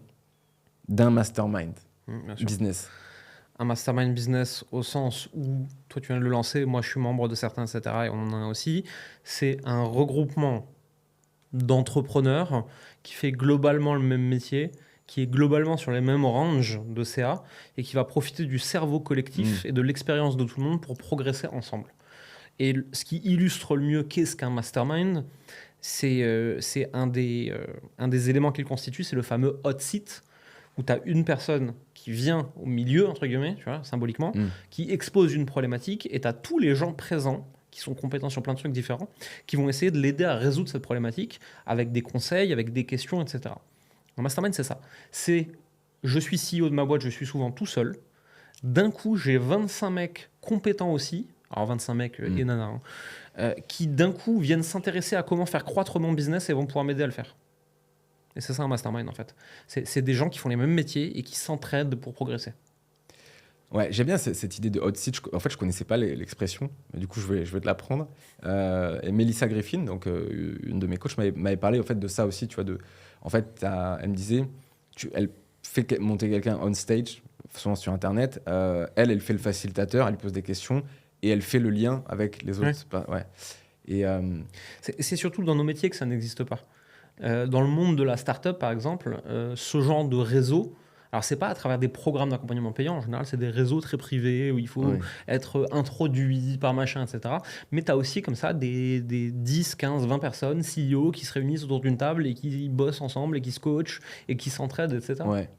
d'un mastermind business? Un mastermind business au sens où toi tu viens de le lancer, moi je suis membre de certains, etc. et on en a aussi. C'est un regroupement d'entrepreneurs qui fait globalement le même métier, qui est globalement sur les mêmes ranges de CA et qui va profiter du cerveau collectif et de l'expérience de tout le monde pour progresser ensemble. Et ce qui illustre le mieux qu'est-ce qu'un mastermind, c'est un des éléments qu'il constitue, c'est le fameux hot seat, où tu as une personne qui vient au milieu, entre guillemets, tu vois, symboliquement, qui expose une problématique, et tu as tous les gens présents, qui sont compétents sur plein de trucs différents, qui vont essayer de l'aider à résoudre cette problématique, avec des conseils, avec des questions, etc. Un mastermind, c'est ça. Je suis CEO de ma boîte, je suis souvent tout seul, D'un coup, j'ai 25 mecs compétents aussi, alors 25 mecs et nanas, qui d'un coup viennent s'intéresser à comment faire croître mon business et vont pouvoir m'aider à le faire. Et c'est ça un mastermind en fait. C'est des gens qui font les mêmes métiers et qui s'entraident pour progresser. Ouais, j'aime bien cette idée de hot seat. En fait, je connaissais pas l'expression, mais du coup, je vais te l'apprendre. Et Melissa Griffin, donc une de mes coachs, m'avait parlé en fait de ça aussi, tu vois. En fait, elle me disait, elle fait monter quelqu'un on stage, souvent sur Internet. Elle fait le facilitateur, elle pose des questions et elle fait le lien avec les autres. Ouais. Et c'est surtout dans nos métiers que ça n'existe pas. Dans le monde de la start-up, par exemple, ce genre de réseau. Alors, c'est pas à travers des programmes d'accompagnement payant, en général, c'est des réseaux très privés où il faut être introduit par machin, etc. Mais tu as aussi comme ça des 10, 15, 20 personnes, CEO, qui se réunissent autour d'une table et qui bossent ensemble et qui se coachent et qui s'entraident, etc. Ouais.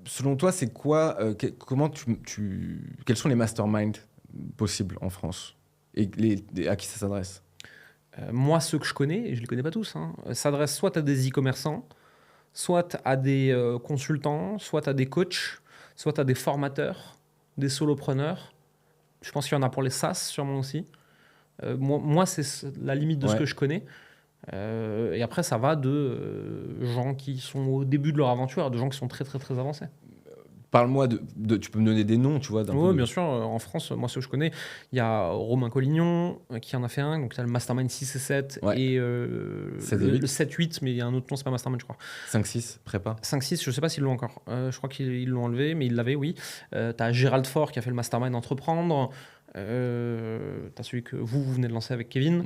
Selon toi, c'est quoi, quels sont les masterminds possibles en France et à qui ça s'adresse? Moi, ceux que je connais, et je ne les connais pas tous, s'adressent soit à des e-commerçants, soit à des consultants, soit à des coachs, soit à des formateurs, des solopreneurs. Je pense qu'il y en a pour les SaaS sûrement aussi. Moi, c'est la limite de ce que je connais. Et après, ça va de gens qui sont au début de leur aventure, de gens qui sont très très très avancés. Parle-moi tu peux me donner des noms, tu vois. Oui, bien sûr. En France, moi, ceux que je connais, il y a Romain Collignon qui en a fait un. Donc, il y a le Mastermind 6 et 7 et le 7-8, mais il y a un autre nom, c'est pas Mastermind, je crois. 5-6, prépa. 5-6, je sais pas s'ils l'ont encore. Je crois qu'ils l'ont enlevé, mais ils l'avaient, oui. Tu as Gérald Faure qui a fait le Mastermind Entreprendre. Tu as celui que vous venez de lancer avec Kevin.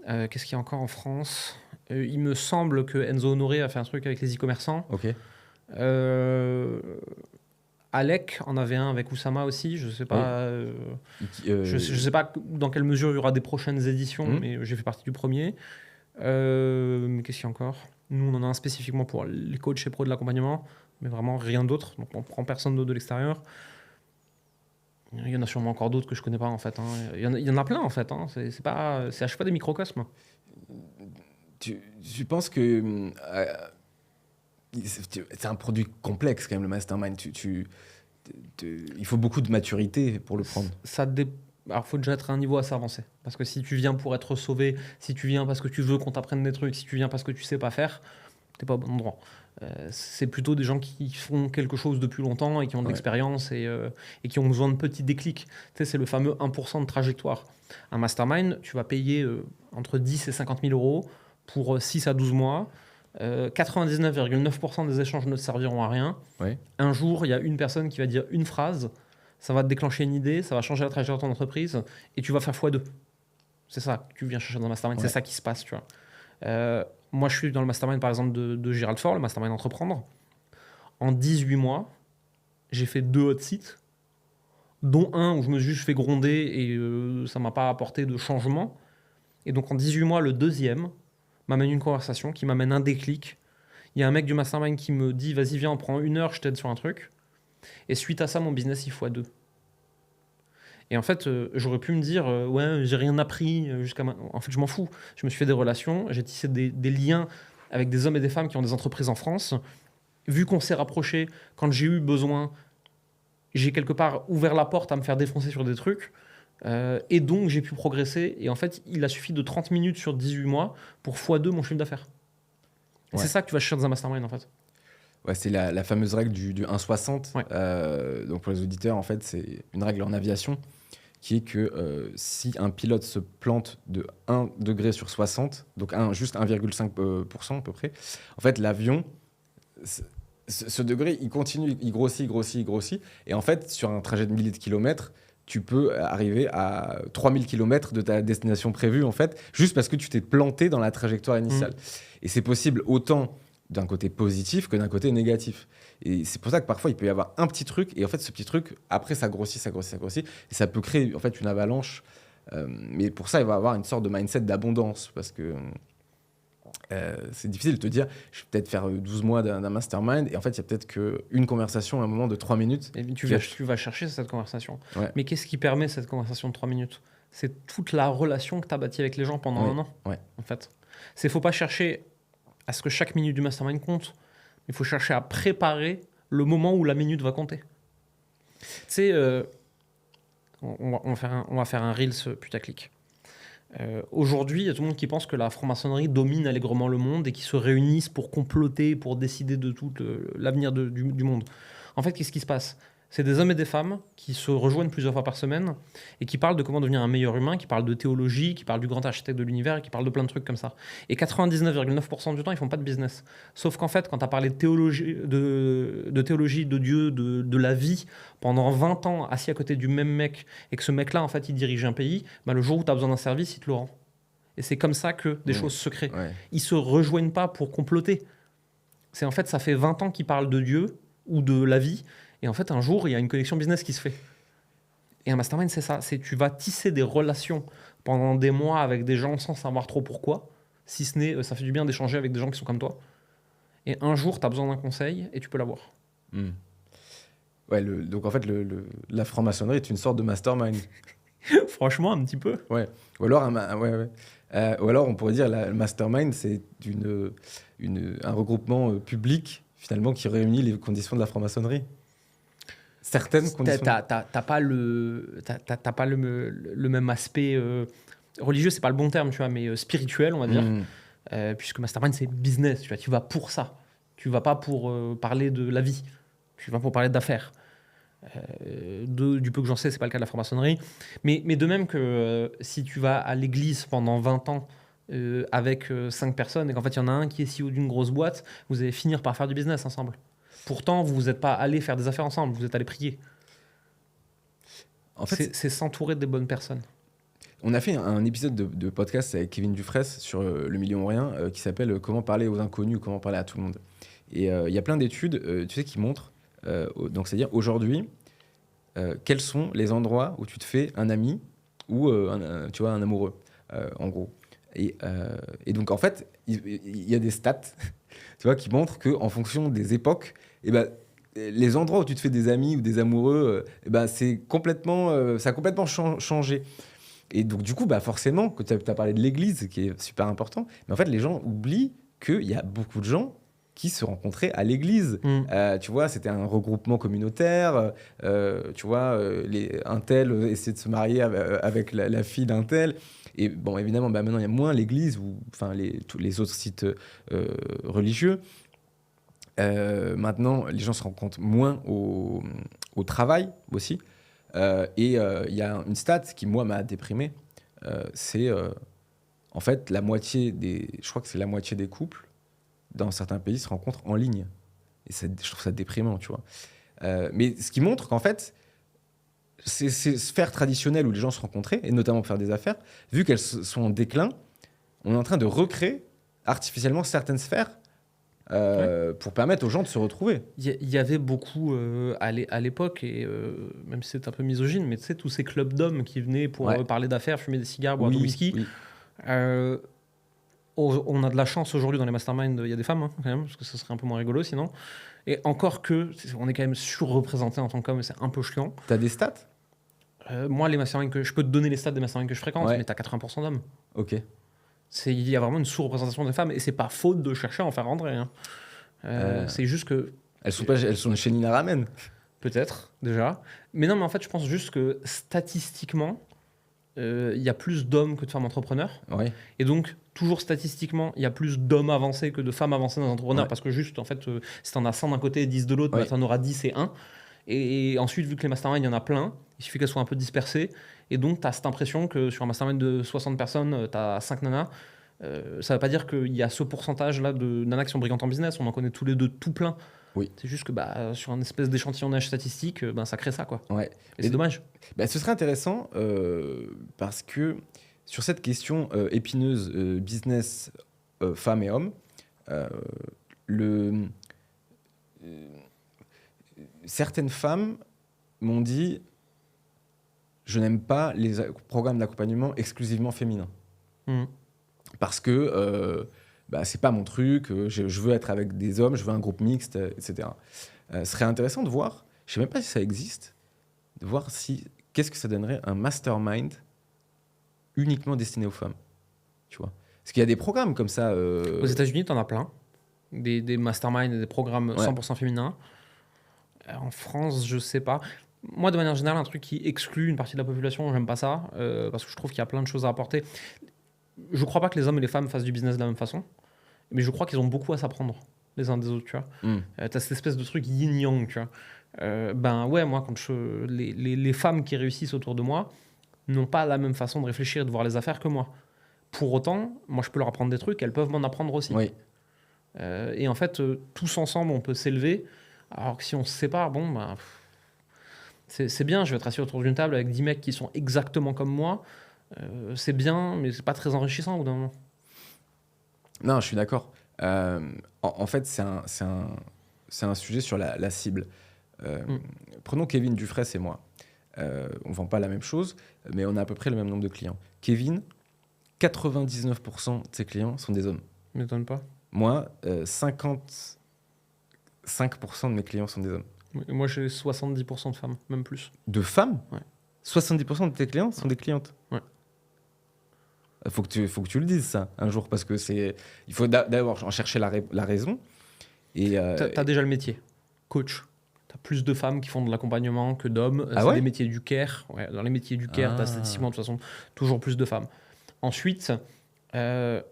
Qu'est-ce qu'il y a encore en France? Il me semble que Enzo Honoré a fait un truc avec les e-commerçants. Ok. Alec en avait un avec Oussama aussi, je sais pas, je sais pas dans quelle mesure il y aura des prochaines éditions, mais j'ai fait partie du premier. Mais qu'est-ce qu'il y a encore? Nous, on en a un spécifiquement pour les coachs et pros de l'accompagnement, mais vraiment rien d'autre. Donc, on prend personne d'autre de l'extérieur. Il y en a sûrement encore d'autres que je connais pas en fait. Il y en a plein en fait. C'est à chaque fois des microcosmes. Tu penses que c'est un produit complexe quand même, le mastermind. Il faut beaucoup de maturité pour le prendre. Alors, il faut déjà être à un niveau assez avancé. Parce que si tu viens pour être sauvé, si tu viens parce que tu veux qu'on t'apprenne des trucs, si tu viens parce que tu sais pas faire, t'es pas au bon endroit. C'est plutôt des gens qui font quelque chose depuis longtemps et qui ont de l'expérience et qui ont besoin de petits déclics. Tu sais, c'est le fameux 1% de trajectoire. Un mastermind, tu vas payer entre 10 et 50 000 euros pour 6 à 12 mois. 99,9% des échanges ne te serviront à rien. Un jour, il y a une personne qui va dire une phrase, ça va te déclencher une idée, ça va changer la trajectoire de ton entreprise et tu vas faire x2. C'est ça que tu viens chercher dans le mastermind, c'est ça qui se passe, tu vois. Moi, je suis dans le mastermind, par exemple, de Gérald Faure, le mastermind Entreprendre. En 18 mois, j'ai fait 2 hot sites, dont un où je me suis juste fait gronder et ça ne m'a pas apporté de changement. Et donc, en 18 mois, le deuxième m'amène une conversation qui m'amène un déclic. Il y a un mec du mastermind qui me dit « Vas-y, viens, on prend 1 heure, je t'aide sur un truc. » Et suite à ça, mon business, il x2. Et en fait, j'aurais pu me dire ouais, j'ai rien appris jusqu'à maintenant. En fait, je m'en fous. Je me suis fait des relations, j'ai tissé des liens avec des hommes et des femmes qui ont des entreprises en France. Vu qu'on s'est rapprochés, quand j'ai eu besoin, j'ai quelque part ouvert la porte à me faire défoncer sur des trucs. Et donc, j'ai pu progresser. Et en fait, il a suffi de 30 minutes sur 18 mois pour x2 mon chiffre d'affaires. C'est ça que tu vas chercher dans un mastermind, en fait. Ouais, c'est la fameuse règle du 1,60. Donc, pour les auditeurs, en fait, c'est une règle en aviation qui est que si un pilote se plante de 1 degré sur 60, donc juste 1,5% à peu près, en fait, l'avion, ce degré, il continue, il grossit. Et en fait, sur un trajet de milliers de kilomètres, tu peux arriver à 3000 km de ta destination prévue, en fait, juste parce que tu t'es planté dans la trajectoire initiale. Et c'est possible autant d'un côté positif que d'un côté négatif. Et c'est pour ça que parfois, il peut y avoir un petit truc, et en fait, ce petit truc, après, ça grossit, et ça peut créer, en fait, une avalanche. Mais pour ça, il va y avoir une sorte de mindset d'abondance, parce que c'est difficile de te dire, je vais peut-être faire 12 mois d'un mastermind, et en fait, il y a peut-être qu'une conversation à un moment de 3 minutes. Et tu vas chercher cette conversation. Mais qu'est-ce qui permet cette conversation de 3 minutes? C'est toute la relation que tu as bâtie avec les gens pendant un an, en fait. Il ne faut pas chercher à ce que chaque minute du mastermind compte. Il faut chercher à préparer le moment où la minute va compter. sais, on va faire un Reels putaclic. Aujourd'hui, il y a tout le monde qui pense que la franc-maçonnerie domine allègrement le monde et qui se réunissent pour comploter, pour décider de tout l'avenir du monde. En fait, qu'est-ce qui se passe ? C'est des hommes et des femmes qui se rejoignent plusieurs fois par semaine et qui parlent de comment devenir un meilleur humain, qui parlent de théologie, qui parlent du grand architecte de l'univers et qui parlent de plein de trucs comme ça. Et 99,9% du temps, ils font pas de business. Sauf qu'en fait, quand tu as parlé de théologie, de Dieu, de la vie, pendant 20 ans, assis à côté du même mec, et que ce mec-là, en fait, il dirige un pays, bah, le jour où tu as besoin d'un service, il te le rend. Et c'est comme ça que des choses se créent. Ouais. Ils se rejoignent pas pour comploter. C'est en fait, ça fait 20 ans qu'ils parlent de Dieu ou de la vie. Et en fait, un jour, il y a une connexion business qui se fait. Et un mastermind, c'est ça. C'est tu vas tisser des relations pendant des mois avec des gens sans savoir trop pourquoi. Si ce n'est, ça fait du bien d'échanger avec des gens qui sont comme toi. Et un jour, tu as besoin d'un conseil et tu peux l'avoir. Ouais, donc en fait, la franc-maçonnerie est une sorte de mastermind. Franchement, un petit peu. Ouais. Ou alors, ou alors on pourrait dire le mastermind, c'est un regroupement public, finalement, qui réunit les conditions de la franc-maçonnerie. Certaines conditions. T'as pas le même aspect religieux, c'est pas le bon terme, tu vois, mais spirituel, on va dire. Puisque mastermind, c'est business, tu vois, tu vas pour ça. Tu vas pas pour parler de la vie. Tu vas pour parler d'affaires. Du peu que j'en sais, c'est pas le cas de la franc-maçonnerie. Mais de même que si tu vas à l'église pendant 20 ans avec 5 personnes et qu'en fait, il y en a un qui est CEO d'une grosse boîte, vous allez finir par faire du business ensemble. Pourtant, vous n'êtes pas allés faire des affaires ensemble, vous êtes allés prier. En fait, c'est s'entourer des bonnes personnes. On a fait un épisode de podcast avec Kevin Dufresne sur le million ou rien qui s'appelle Comment parler aux inconnus, comment parler à tout le monde. Et il y a plein d'études tu sais, qui montrent, donc c'est-à-dire aujourd'hui, quels sont les endroits où tu te fais un ami ou tu vois, un amoureux, en gros. Et donc, en fait, il y a des stats tu vois, qui montrent qu'en fonction des époques, les endroits où tu te fais des amis ou des amoureux, c'est complètement, ça a complètement changé. Et donc, du coup, forcément, que tu as parlé de l'église, qui est super important, mais en fait, les gens oublient qu'il y a beaucoup de gens qui se rencontraient à l'église. Tu vois, c'était un regroupement communautaire. Tu vois, un tel essayait de se marier avec la fille d'un tel. Et bon, évidemment, maintenant, il y a moins l'église ou tous les autres sites religieux. Maintenant, les gens se rencontrent moins au travail aussi. Et il y a une stat qui, moi, m'a déprimé. C'est en fait je crois que c'est la moitié des couples dans certains pays se rencontrent en ligne. Et je trouve ça déprimant, tu vois. Mais ce qui montre qu'en fait, ces sphères traditionnelles où les gens se rencontraient, et notamment pour faire des affaires, vu qu'elles sont en déclin, on est en train de recréer artificiellement certaines sphères pour permettre aux gens de se retrouver. Il y avait beaucoup à l'époque, et même si c'est un peu misogyne, mais tu sais, tous ces clubs d'hommes qui venaient pour parler d'affaires, fumer des cigares, boire du whisky. Oui. On a de la chance aujourd'hui dans les masterminds, il y a des femmes, quand même, parce que ça serait un peu moins rigolo sinon. Et encore que, on est quand même surreprésenté en tant qu'homme, et c'est un peu chiant. T'as des stats ? Moi, les masterminds je peux te donner les stats des masterminds que je fréquente, mais t'as 80% d'hommes. Ok. Il y a vraiment une sous-représentation des femmes, et c'est pas faute de chercher à en faire rentrer. C'est juste que... Elles sont chez Nina Ramen. Peut-être, déjà. Mais non, mais en fait, je pense juste que statistiquement, il y a plus d'hommes que de femmes entrepreneurs. Ouais. Et donc, toujours statistiquement, il y a plus d'hommes avancés que de femmes avancées dans les entrepreneurs. Parce que juste, en fait, si tu en as 100 d'un côté et 10 de l'autre, tu en auras 10 et 1. Et ensuite, vu que les masterminds, il y en a plein, il suffit qu'elles soient un peu dispersées. Et donc, tu as cette impression que sur un mastermind de 60 personnes, tu as 5 nanas. Ça ne veut pas dire qu'il y a ce pourcentage-là de nanas qui sont brillantes en business. On en connaît tous les deux tout plein. Oui. C'est juste que sur un espèce d'échantillonnage statistique, ça crée ça, quoi. Ouais. Et c'est dommage. Ce serait intéressant parce que sur cette question épineuse business, femmes et hommes, certaines femmes m'ont dit je n'aime pas les programmes d'accompagnement exclusivement féminins. Parce que c'est pas mon truc, je veux être avec des hommes, je veux un groupe mixte, etc. Ce serait intéressant de voir, je sais même pas si ça existe, de voir qu'est-ce que ça donnerait un mastermind uniquement destiné aux femmes, tu vois. Parce qu'il y a des programmes comme ça. Aux États-Unis, t'en as plein, des masterminds et des programmes 100% féminins. En France, je sais pas. Moi, de manière générale, un truc qui exclut une partie de la population, j'aime pas ça, parce que je trouve qu'il y a plein de choses à apporter. Je crois pas que les hommes et les femmes fassent du business de la même façon, mais je crois qu'ils ont beaucoup à s'apprendre les uns des autres, tu vois. T'as cette espèce de truc yin-yang, tu vois. Ben ouais, moi, quand les femmes qui réussissent autour de moi n'ont pas la même façon de réfléchir et de voir les affaires que moi. Pour autant, moi, je peux leur apprendre des trucs, elles peuvent m'en apprendre aussi. Oui. Et en fait, tous ensemble, on peut s'élever, alors que si on se sépare, bon, ben... C'est bien, je vais être assis autour d'une table avec 10 mecs qui sont exactement comme moi. C'est bien, mais c'est pas très enrichissant au bout d'un moment. Non, je suis d'accord. En fait, c'est un sujet sur la cible. Prenons Kevin Dufresne et moi. On vend pas la même chose, mais on a à peu près le même nombre de clients. Kevin, 99% de ses clients sont des hommes. M'étonne pas. Moi, 55% de mes clients sont des hommes. Moi, j'ai 70% de femmes, même plus. De femmes? Ouais. 70% de tes clients sont des clientes? Ouais. Faut que tu le dises, ça, un jour, parce que il faut d'abord en chercher la raison. Et t'as déjà le métier. Coach. T'as plus de femmes qui font de l'accompagnement que d'hommes. Ah c'est ouais des métiers du care. Ouais, dans les métiers du care, t'as statistiquement, de toute façon, toujours plus de femmes. Ensuite, moi,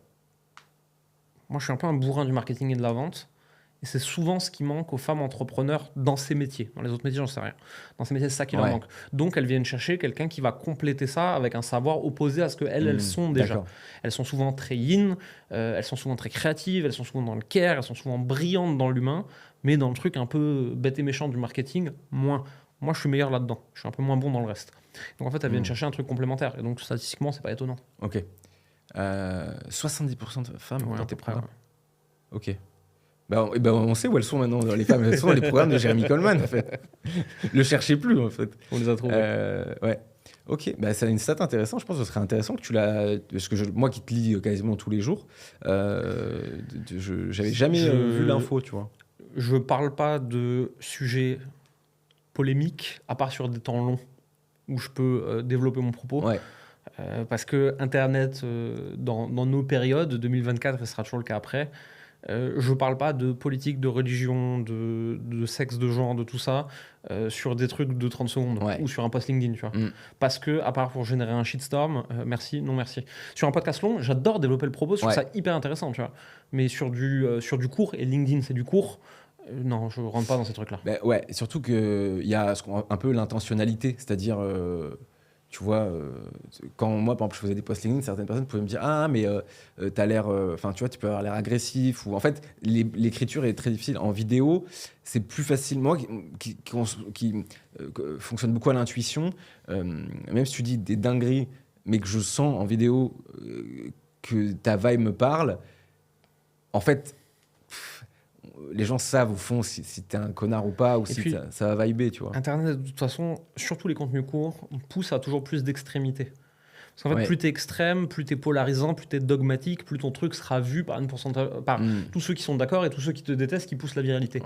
je suis un peu un bourrin du marketing et de la vente. Et c'est souvent ce qui manque aux femmes entrepreneurs dans ces métiers. Dans les autres métiers, j'en sais rien. Dans ces métiers, c'est ça qui leur manque. Donc, elles viennent chercher quelqu'un qui va compléter ça avec un savoir opposé à ce qu'elles sont déjà. D'accord. Elles sont souvent très yin, elles sont souvent très créatives, elles sont souvent dans le care, elles sont souvent brillantes dans l'humain, mais dans le truc un peu bête et méchant du marketing, moins. Moi, je suis meilleur là-dedans. Je suis un peu moins bon dans le reste. Donc, en fait, elles viennent chercher un truc complémentaire. Et donc, statistiquement, c'est pas étonnant. Ok. 70% de femmes dans tes programmes. Ouais. Ok. On sait où elles sont maintenant dans les femmes. Elles sont dans les programmes de Jeremy Coleman, en fait. Le cherchez plus, en fait. On les a trouvées. Ouais. Ok, c'est une stat intéressante. Je pense que ce serait intéressant que tu la... Parce que moi qui te lis quasiment tous les jours, j'avais jamais vu l'info, tu vois. Je parle pas de sujets polémiques, à part sur des temps longs, où je peux développer mon propos. Ouais. Parce que Internet, dans nos périodes, 2024, et ce sera toujours le cas après, je parle pas de politique, de religion, de sexe, de genre, de tout ça, sur des trucs de 30 secondes ou sur un post LinkedIn, tu vois. Parce que, à part pour générer un shitstorm, merci, non merci. Sur un podcast long, j'adore développer le propos, je trouve ça hyper intéressant, tu vois. Mais sur du court, et LinkedIn c'est du court, non, je rentre pas dans ces trucs-là. Ouais, et surtout qu'il y a un peu l'intentionnalité, c'est-à-dire... tu vois, quand moi, par exemple, je faisais des posts LinkedIn, certaines personnes pouvaient me dire « Ah, mais t'as l'air... Enfin, tu vois, tu peux avoir l'air agressif. » Ou en fait, l'écriture est très difficile. En vidéo, c'est plus facile. Moi, qui fonctionne beaucoup à l'intuition, même si tu dis des dingueries, mais que je sens en vidéo que ta vibe me parle, en fait... les gens savent au fond si t'es un connard ou pas, ou et si puis, ça va vibrer, tu vois. Internet, de toute façon, surtout les contenus courts, pousse à toujours plus d'extrémité. Parce qu'en fait, plus t'es extrême, plus t'es polarisant, plus t'es dogmatique, plus ton truc sera vu par tous ceux qui sont d'accord et tous ceux qui te détestent, qui poussent la viralité.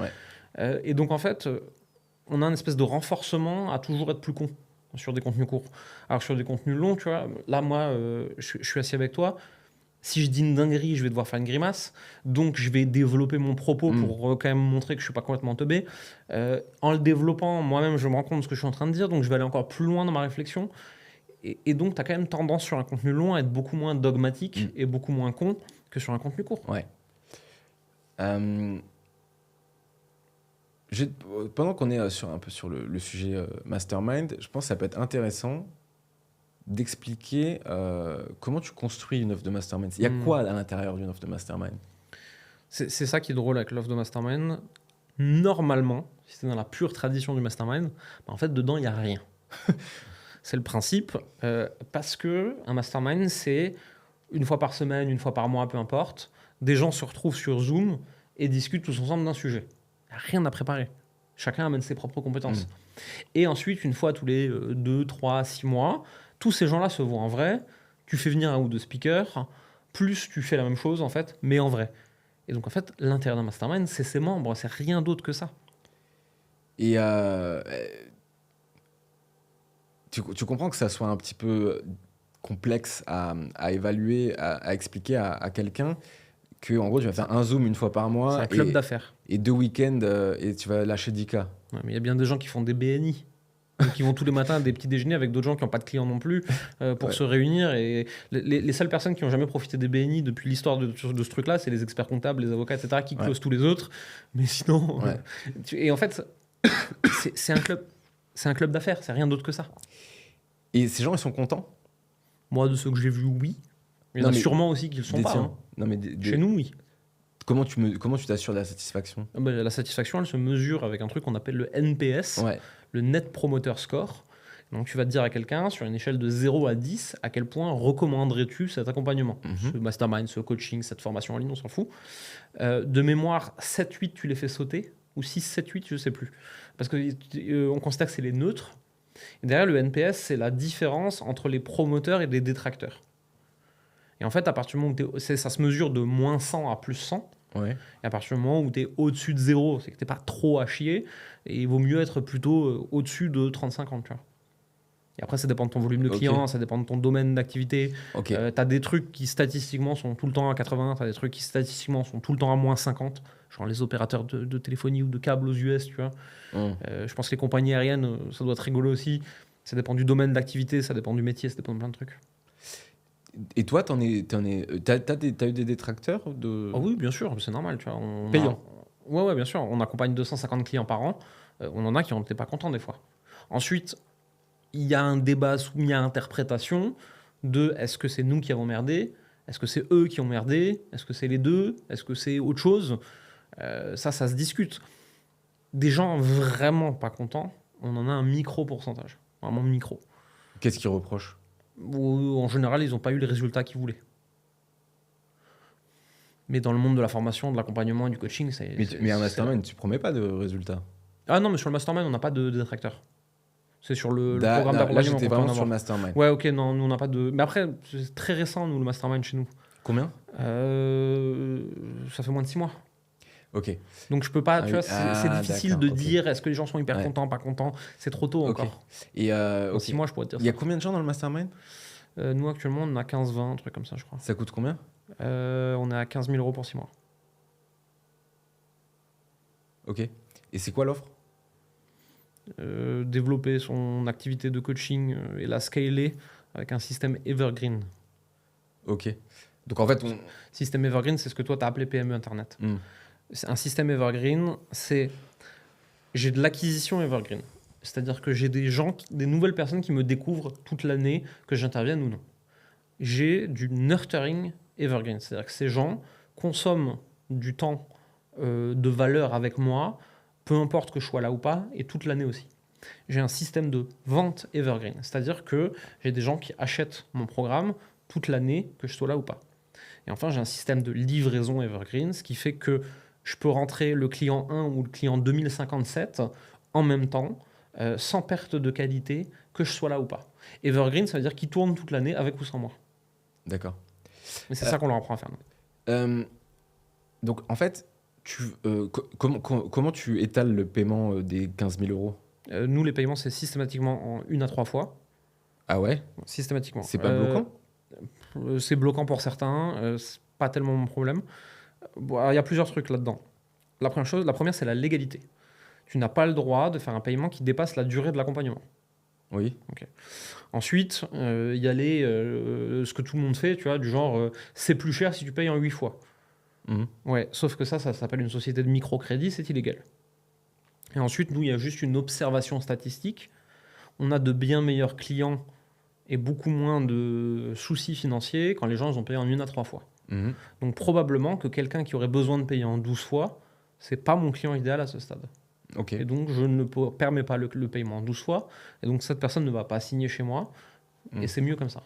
Et donc, en fait, on a une espèce de renforcement à toujours être plus con sur des contenus courts. Alors, sur des contenus longs, tu vois, là, moi, je suis assis avec toi. Si je dis une dinguerie, je vais devoir faire une grimace. Donc, je vais développer mon propos pour quand même montrer que je ne suis pas complètement teubé. En le développant, moi-même, je me rends compte de ce que je suis en train de dire. Donc, je vais aller encore plus loin dans ma réflexion. Et donc, tu as quand même tendance sur un contenu long à être beaucoup moins dogmatique et beaucoup moins con que sur un contenu court. Ouais. Pendant qu'on est un peu sur le sujet mastermind, je pense que ça peut être intéressant d'expliquer comment tu construis une offre de mastermind. Il y a quoi à l'intérieur d'une offre de mastermind? C'est ça qui est drôle avec l'offre de mastermind. Normalement, si c'est dans la pure tradition du mastermind, en fait, dedans, il n'y a rien. C'est le principe. Parce que un mastermind, c'est une fois par semaine, une fois par mois, peu importe. Des gens se retrouvent sur Zoom et discutent tous ensemble d'un sujet. Il n'y a rien à préparer. Chacun amène ses propres compétences. Et ensuite, une fois tous les 2, 3, 6 mois, tous ces gens-là se voient en vrai, tu fais venir un ou deux speakers, plus tu fais la même chose, en fait, mais en vrai. Et donc, en fait, l'intérêt d'un mastermind, c'est ses membres, c'est rien d'autre que ça. Et tu comprends que ça soit un petit peu complexe à évaluer, à expliquer à quelqu'un, que en gros, tu vas faire un Zoom une fois par mois. C'est un club d'affaires. Et 2 week-ends, et tu vas lâcher 10K. Ouais, mais il y a bien des gens qui font des BNI. Donc, ils vont tous les matins à des petits déjeuners avec d'autres gens qui n'ont pas de clients non plus pour se réunir. Et les seules personnes qui n'ont jamais profité des BNI depuis l'histoire de ce truc-là, c'est les experts comptables, les avocats, etc., qui closent tous les autres. Mais sinon... Et en fait, c'est un club d'affaires, c'est rien d'autre que ça. Et ces gens, ils sont contents? Moi, de ceux que j'ai vus, oui. Il y en a sûrement aussi qui ne le sont pas. Hein. Non, mais Chez nous, oui. Comment tu t'assures de la satisfaction? La satisfaction, elle se mesure avec un truc qu'on appelle le NPS, le Net Promoter Score. Donc, tu vas te dire à quelqu'un, sur une échelle de 0 à 10, à quel point recommanderais-tu cet accompagnement, ce mastermind, ce coaching, cette formation en ligne, on s'en fout. De mémoire, 7-8, tu les fais sauter, ou 6-7-8, je ne sais plus. Parce qu'on constate que c'est les neutres. Et derrière, le NPS, c'est la différence entre les promoteurs et les détracteurs. Et en fait, à partir du moment où ça se mesure de moins 100 à plus 100, et à partir du moment où tu es au-dessus de 0, c'est que tu n'es pas trop à chier, et il vaut mieux être plutôt au-dessus de 30-50. Tu vois. Et après, ça dépend de ton volume de clients, ça dépend de ton domaine d'activité. Tu as des trucs qui statistiquement sont tout le temps à 80, tu as des trucs qui statistiquement sont tout le temps à moins 50, genre les opérateurs de téléphonie ou de câbles aux US. Tu vois. Je pense que les compagnies aériennes, ça doit être rigolo aussi. Ça dépend du domaine d'activité, ça dépend du métier, ça dépend de plein de trucs. Et toi, t'as eu des détracteurs Oh oui, bien sûr, c'est normal. Tu vois, payant. Ouais, bien sûr. On accompagne 250 clients par an. On en a qui n'étaient pas contents des fois. Ensuite, il y a un débat soumis à interprétation de est-ce que c'est nous qui avons merdé? Est-ce que c'est eux qui ont merdé? Est-ce que c'est les deux? Est-ce que c'est autre chose? Ça se discute. Des gens vraiment pas contents, on en a un micro pourcentage. Vraiment micro. Qu'est-ce qu'ils reprochent? En général, ils n'ont pas eu les résultats qu'ils voulaient. Mais dans le monde de la formation, de l'accompagnement et du coaching, Mais un mastermind, tu promets pas de résultats? Ah non, mais sur le mastermind, on n'a pas de détracteurs. C'est sur le programme d'accompagnement. Là, j'étais vraiment sur le mastermind. Ouais, ok, non, nous, on n'a pas de... Mais après, c'est très récent, nous, le mastermind chez nous. Combien? Ça fait moins de 6 mois. Ok. Donc je peux pas, tu vois, c'est difficile de dire est-ce que les gens sont hyper contents, pas contents. C'est trop tôt encore. Et 6 mois, je pourrais te dire ça. Il y a combien de gens dans le mastermind? Nous, actuellement, on a 15-20, un truc comme ça, je crois. Ça coûte combien? On est à 15 000 € pour 6 mois. Ok. Et c'est quoi l'offre? Développer son activité de coaching et la scaler avec un système evergreen. Ok. Donc en fait, Système evergreen, c'est ce que toi, tu as appelé PME Internet. Un système evergreen, c'est... J'ai de l'acquisition evergreen. C'est-à-dire que j'ai des nouvelles personnes qui me découvrent toute l'année, que j'intervienne ou non. J'ai du nurturing evergreen. C'est-à-dire que ces gens consomment du temps de valeur avec moi, peu importe que je sois là ou pas, et toute l'année aussi. J'ai un système de vente evergreen. C'est-à-dire que j'ai des gens qui achètent mon programme toute l'année, que je sois là ou pas. Et enfin, j'ai un système de livraison evergreen, ce qui fait que je peux rentrer le client 1 ou le client 2057 en même temps, sans perte de qualité, que je sois là ou pas. Evergreen, ça veut dire qu'il tourne toute l'année avec ou sans moi. D'accord. Mais c'est ça qu'on leur apprend à faire. Donc, en fait, comment tu étales le paiement des 15 000 €? Nous, les paiements, c'est systématiquement en 1 à 3 fois. Ah ouais? Systématiquement. C'est pas bloquant? C'est bloquant pour certains. C'est pas tellement mon problème. Il y a plusieurs trucs là-dedans. La première, c'est la légalité. Tu n'as pas le droit de faire un paiement qui dépasse la durée de l'accompagnement. Oui. Okay. Ensuite, il y a ce que tout le monde fait, tu vois, du genre, c'est plus cher si tu payes en 8 fois. Ouais, sauf que ça s'appelle une société de microcrédit, c'est illégal. Et ensuite, nous, il y a juste une observation statistique. On a de bien meilleurs clients et beaucoup moins de soucis financiers quand les gens ils ont payé en 1 à 3 fois. Donc probablement que quelqu'un qui aurait besoin de payer en 12 fois, c'est pas mon client idéal à ce stade. Okay. Et donc je ne permets pas le paiement en 12 fois, et donc cette personne ne va pas signer chez moi, et c'est mieux comme ça.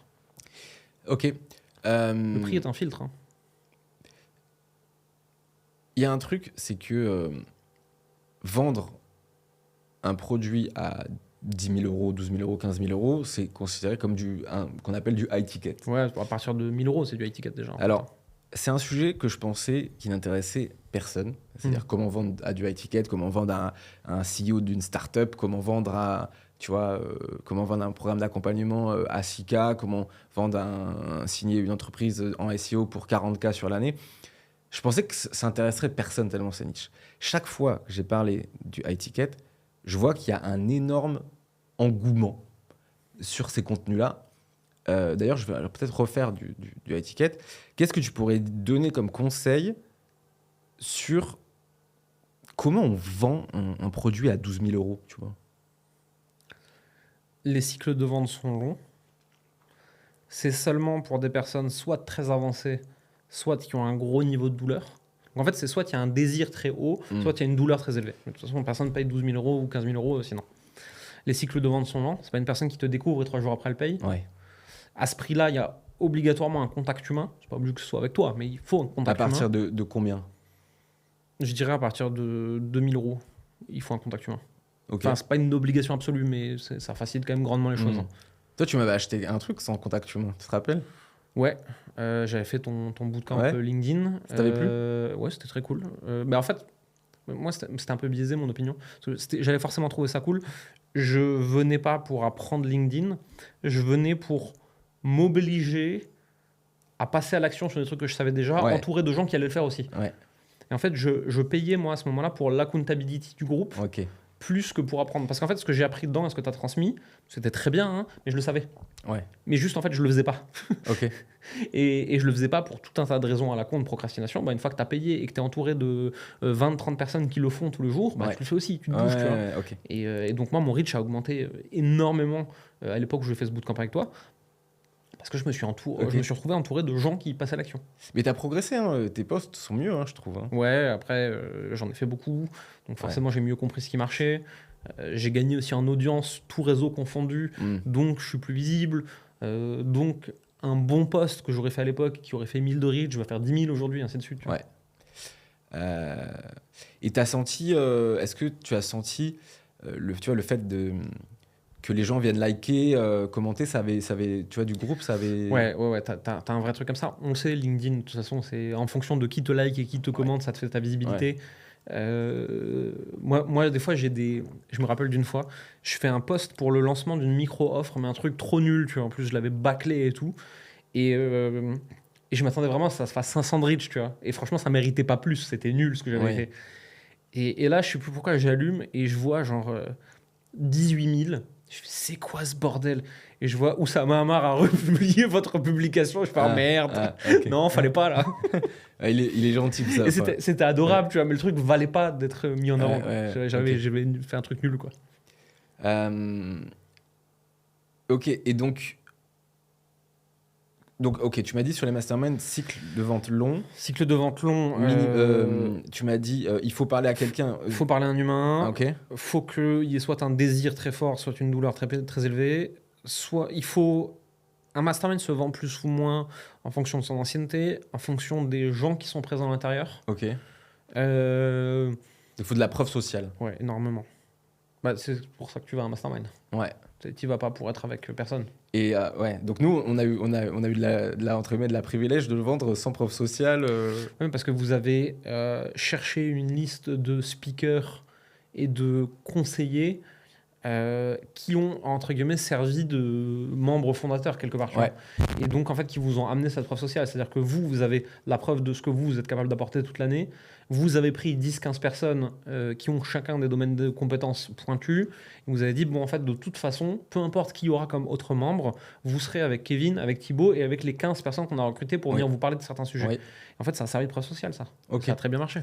Ok. Le prix est un filtre. Il y a un truc, c'est que vendre un produit à 10 000 €, 12 000 €, 15 000 €, c'est considéré comme qu'on appelle du high ticket. Ouais, à partir de 1 000 €, c'est du high ticket déjà. Alors, c'est un sujet que je pensais qui n'intéressait personne. C'est-à-dire comment vendre à du high ticket, comment vendre à un CEO d'une start-up, comment vendre comment vendre un programme d'accompagnement à 6K, comment vendre signer une entreprise en SEO pour 40K sur l'année. Je pensais que ça intéresserait personne tellement c'est niche. Chaque fois que j'ai parlé du high ticket, je vois qu'il y a un énorme engouement sur ces contenus-là. D'ailleurs, je vais peut-être refaire du high ticket. Qu'est-ce que tu pourrais donner comme conseil sur comment on vend un produit à 12 000 €, tu vois? Les cycles de vente sont longs. C'est seulement pour des personnes soit très avancées, soit qui ont un gros niveau de douleur. Donc en fait, c'est soit il y a un désir très haut, soit il y a une douleur très élevée. De toute façon, personne ne paye 12 000 € ou 15 000 € sinon. Les cycles de vente sont lents. C'est pas une personne qui te découvre et 3 jours après elle paye. Ouais. À ce prix-là, il y a obligatoirement un contact humain. C'est pas obligé que ce soit avec toi, mais il faut un contact À humain. partir de combien? Je dirais à partir de 2 000 €, il faut un contact humain. Ok. Enfin, c'est pas une obligation absolue, mais ça facilite quand même grandement les choses. Toi, tu m'avais acheté un truc sans contact humain, tu te rappelles? Ouais, j'avais fait ton bootcamp Ouais. LinkedIn. Ça t'avait plu? Ouais, c'était très cool. En fait, moi, c'était un peu biaisé mon opinion. J'avais forcément trouvé ça cool. Je venais pas pour apprendre LinkedIn, je venais pour m'obliger à passer à l'action sur des trucs que je savais déjà, Ouais. entouré de gens qui allaient le faire aussi. Ouais. Et en fait, je payais moi à ce moment-là pour l'accountability du groupe, Ok. plus que pour apprendre. Parce qu'en fait, ce que j'ai appris dedans et ce que tu as transmis, c'était très bien, hein, mais je le savais. Ouais. Mais juste, en fait, je le faisais pas. Ok. Et je le faisais pas pour tout un tas de raisons à la con de procrastination. Une fois que tu as payé et que tu es entouré de 20-30 personnes qui le font tous les jours, Ouais. tu le fais aussi, tu te bouges. Tu vois. Ouais, ok. Et donc, moi, mon reach a augmenté énormément à l'époque où j'ai fait ce bootcamp avec toi. Parce que je me suis retrouvé entouré de gens qui passaient à l'action. Mais t'as progressé, hein. Tes posts sont mieux, hein, je trouve. Hein. Ouais, après, j'en ai fait beaucoup. Donc, forcément, j'ai mieux compris ce qui marchait. J'ai gagné aussi en audience, tout réseau confondu. Donc, je suis plus visible. Donc, un bon post que j'aurais fait à l'époque, qui aurait fait 1000 de reach, je vais faire 10 000 aujourd'hui, ainsi de suite. Tu vois. Et t'as senti, est-ce que tu as senti le fait que les gens viennent liker, commenter, ça avait, tu vois, du groupe, ça avait... Ouais, t'as un vrai truc comme ça. On le sait, LinkedIn, de toute façon, c'est en fonction de qui te like et qui te commente, ça te fait ta visibilité. Moi, des fois, je me rappelle d'une fois, je fais un post pour le lancement d'une micro-offre, mais un truc trop nul, tu vois. En plus, je l'avais bâclé et tout. Et je m'attendais vraiment à ce que ça se fasse 500 de reach, tu vois. Et franchement, ça méritait pas plus, c'était nul ce que j'avais fait. Et là, je sais plus pourquoi j'allume et je vois genre 18 000. Je fais, c'est quoi ce bordel? Et je vois Oussama Ammar a republié votre publication. Je fais, merde. Okay. Non, fallait pas là. Il est gentil pour ça. Et c'était adorable, tu vois, mais le truc valait pas d'être mis en avant. J'avais fait un truc nul, quoi. Ok, et donc, ok, tu m'as dit sur les masterminds, cycle de vente long. Cycle de vente long. Tu m'as dit, il faut parler à quelqu'un. Il faut parler à un humain. Ok. Faut qu'il y ait soit un désir très fort, soit une douleur très, très élevée. Un mastermind se vend plus ou moins en fonction de son ancienneté, en fonction des gens qui sont présents à l'intérieur. Ok. Il faut de la preuve sociale. Ouais, énormément. C'est pour ça que tu vas à un mastermind. Ouais. Tu vas pas pour être avec personne. Et donc nous, on a eu de la privilège de le vendre sans preuve sociale. Oui, parce que vous avez cherché une liste de speakers et de conseillers qui ont, entre guillemets, servi de membres fondateurs quelque part. Et donc, en fait, qui vous ont amené cette preuve sociale. C'est-à-dire que vous avez la preuve de ce que vous êtes capable d'apporter toute l'année. Vous avez pris 10-15 personnes qui ont chacun des domaines de compétences pointus. Et vous avez dit, bon, en fait, de toute façon, peu importe qui y aura comme autre membre, vous serez avec Kevin, avec Thibaut et avec les 15 personnes qu'on a recrutées pour venir vous parler de certains sujets. En fait, ça a servi de preuve sociale, ça. Ça a très bien marché.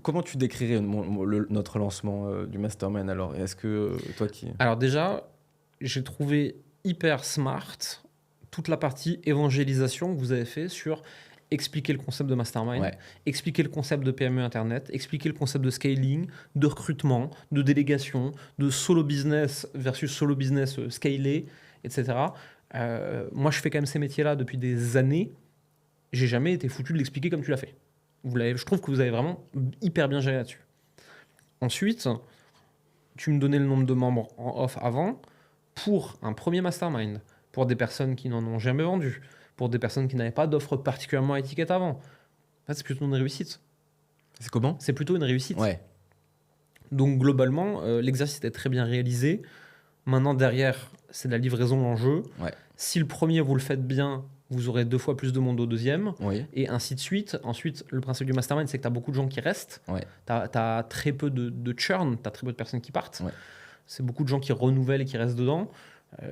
Comment tu décrirais notre lancement du Mastermind alors? Est-ce que toi qui... Alors déjà, j'ai trouvé hyper smart toute la partie évangélisation que vous avez fait sur expliquer le concept de Mastermind, expliquer le concept de PME Internet, expliquer le concept de scaling, de recrutement, de délégation, de solo business versus solo business scalé, etc. Moi, je fais quand même ces métiers-là depuis des années. J'ai jamais été foutu de l'expliquer comme tu l'as fait. Je trouve que vous avez vraiment hyper bien géré là-dessus. Ensuite, tu me donnais le nombre de membres en off avant. Pour un premier mastermind, pour des personnes qui n'en ont jamais vendu, pour des personnes qui n'avaient pas d'offre particulièrement à étiquette avant, en fait, c'est plutôt une réussite. C'est comment? C'est plutôt une réussite. Donc globalement, l'exercice était très bien réalisé. Maintenant, derrière, c'est la livraison l'enjeu. Si le premier, vous le faites bien, vous aurez 2 fois plus de monde au deuxième, et ainsi de suite. Ensuite, le principe du mastermind, c'est que tu as beaucoup de gens qui restent, tu as très peu de churn, tu as très peu de personnes qui partent. c'est beaucoup de gens qui renouvellent et qui restent dedans.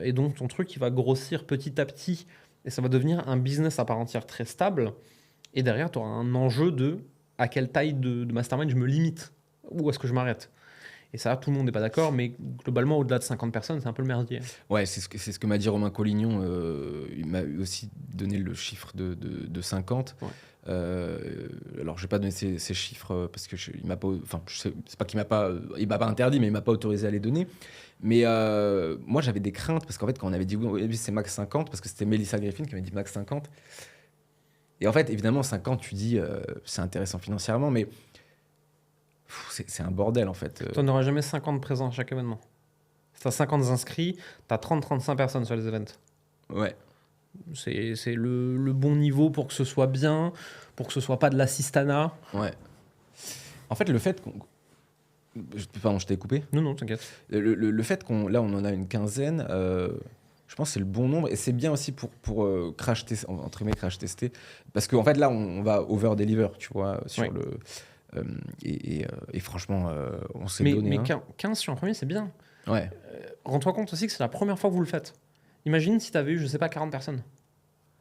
Et donc, ton truc, il va grossir petit à petit et ça va devenir un business à part entière très stable. Et derrière, tu auras un enjeu de à quelle taille de mastermind je me limite. Où est-ce que je m'arrête? Et ça, tout le monde n'est pas d'accord, mais globalement, au-delà de 50 personnes, c'est un peu le merdier. Ouais, c'est ce que m'a dit Romain Collignon. Il m'a aussi donné le chiffre de 50. Ouais. Alors, je vais pas donner ces chiffres parce que il m'a pas. Enfin, c'est pas qu'il m'a pas interdit, mais il m'a pas autorisé à les donner. Mais moi, j'avais des craintes parce qu'en fait, quand on avait dit oui, c'est max 50, parce que c'était Melissa Griffin qui m'avait dit max 50. Et en fait, évidemment, 50, tu dis c'est intéressant financièrement, mais c'est un bordel en fait. Tu n'auras jamais 50 présents à chaque événement. Si tu as 50 inscrits, tu as 30-35 personnes sur les events. Ouais. C'est le bon niveau pour que ce soit bien, pour que ce soit pas de l'assistanat. Ouais. En fait, le fait qu'on... Pardon, je t'ai coupé. Non, t'inquiète. Le fait qu'on là, on en a une quinzaine, je pense que c'est le bon nombre. Et c'est bien aussi pour crash tester, entre guillemets, crash tester. Parce qu'en fait, là, on va over-deliver, tu vois, sur le... et franchement, on s'est donné. Mais 15 sur un premier, c'est bien. Ouais. Rends-toi compte aussi que c'est la première fois que vous le faites. Imagine si tu avais eu, je sais pas, 40 personnes.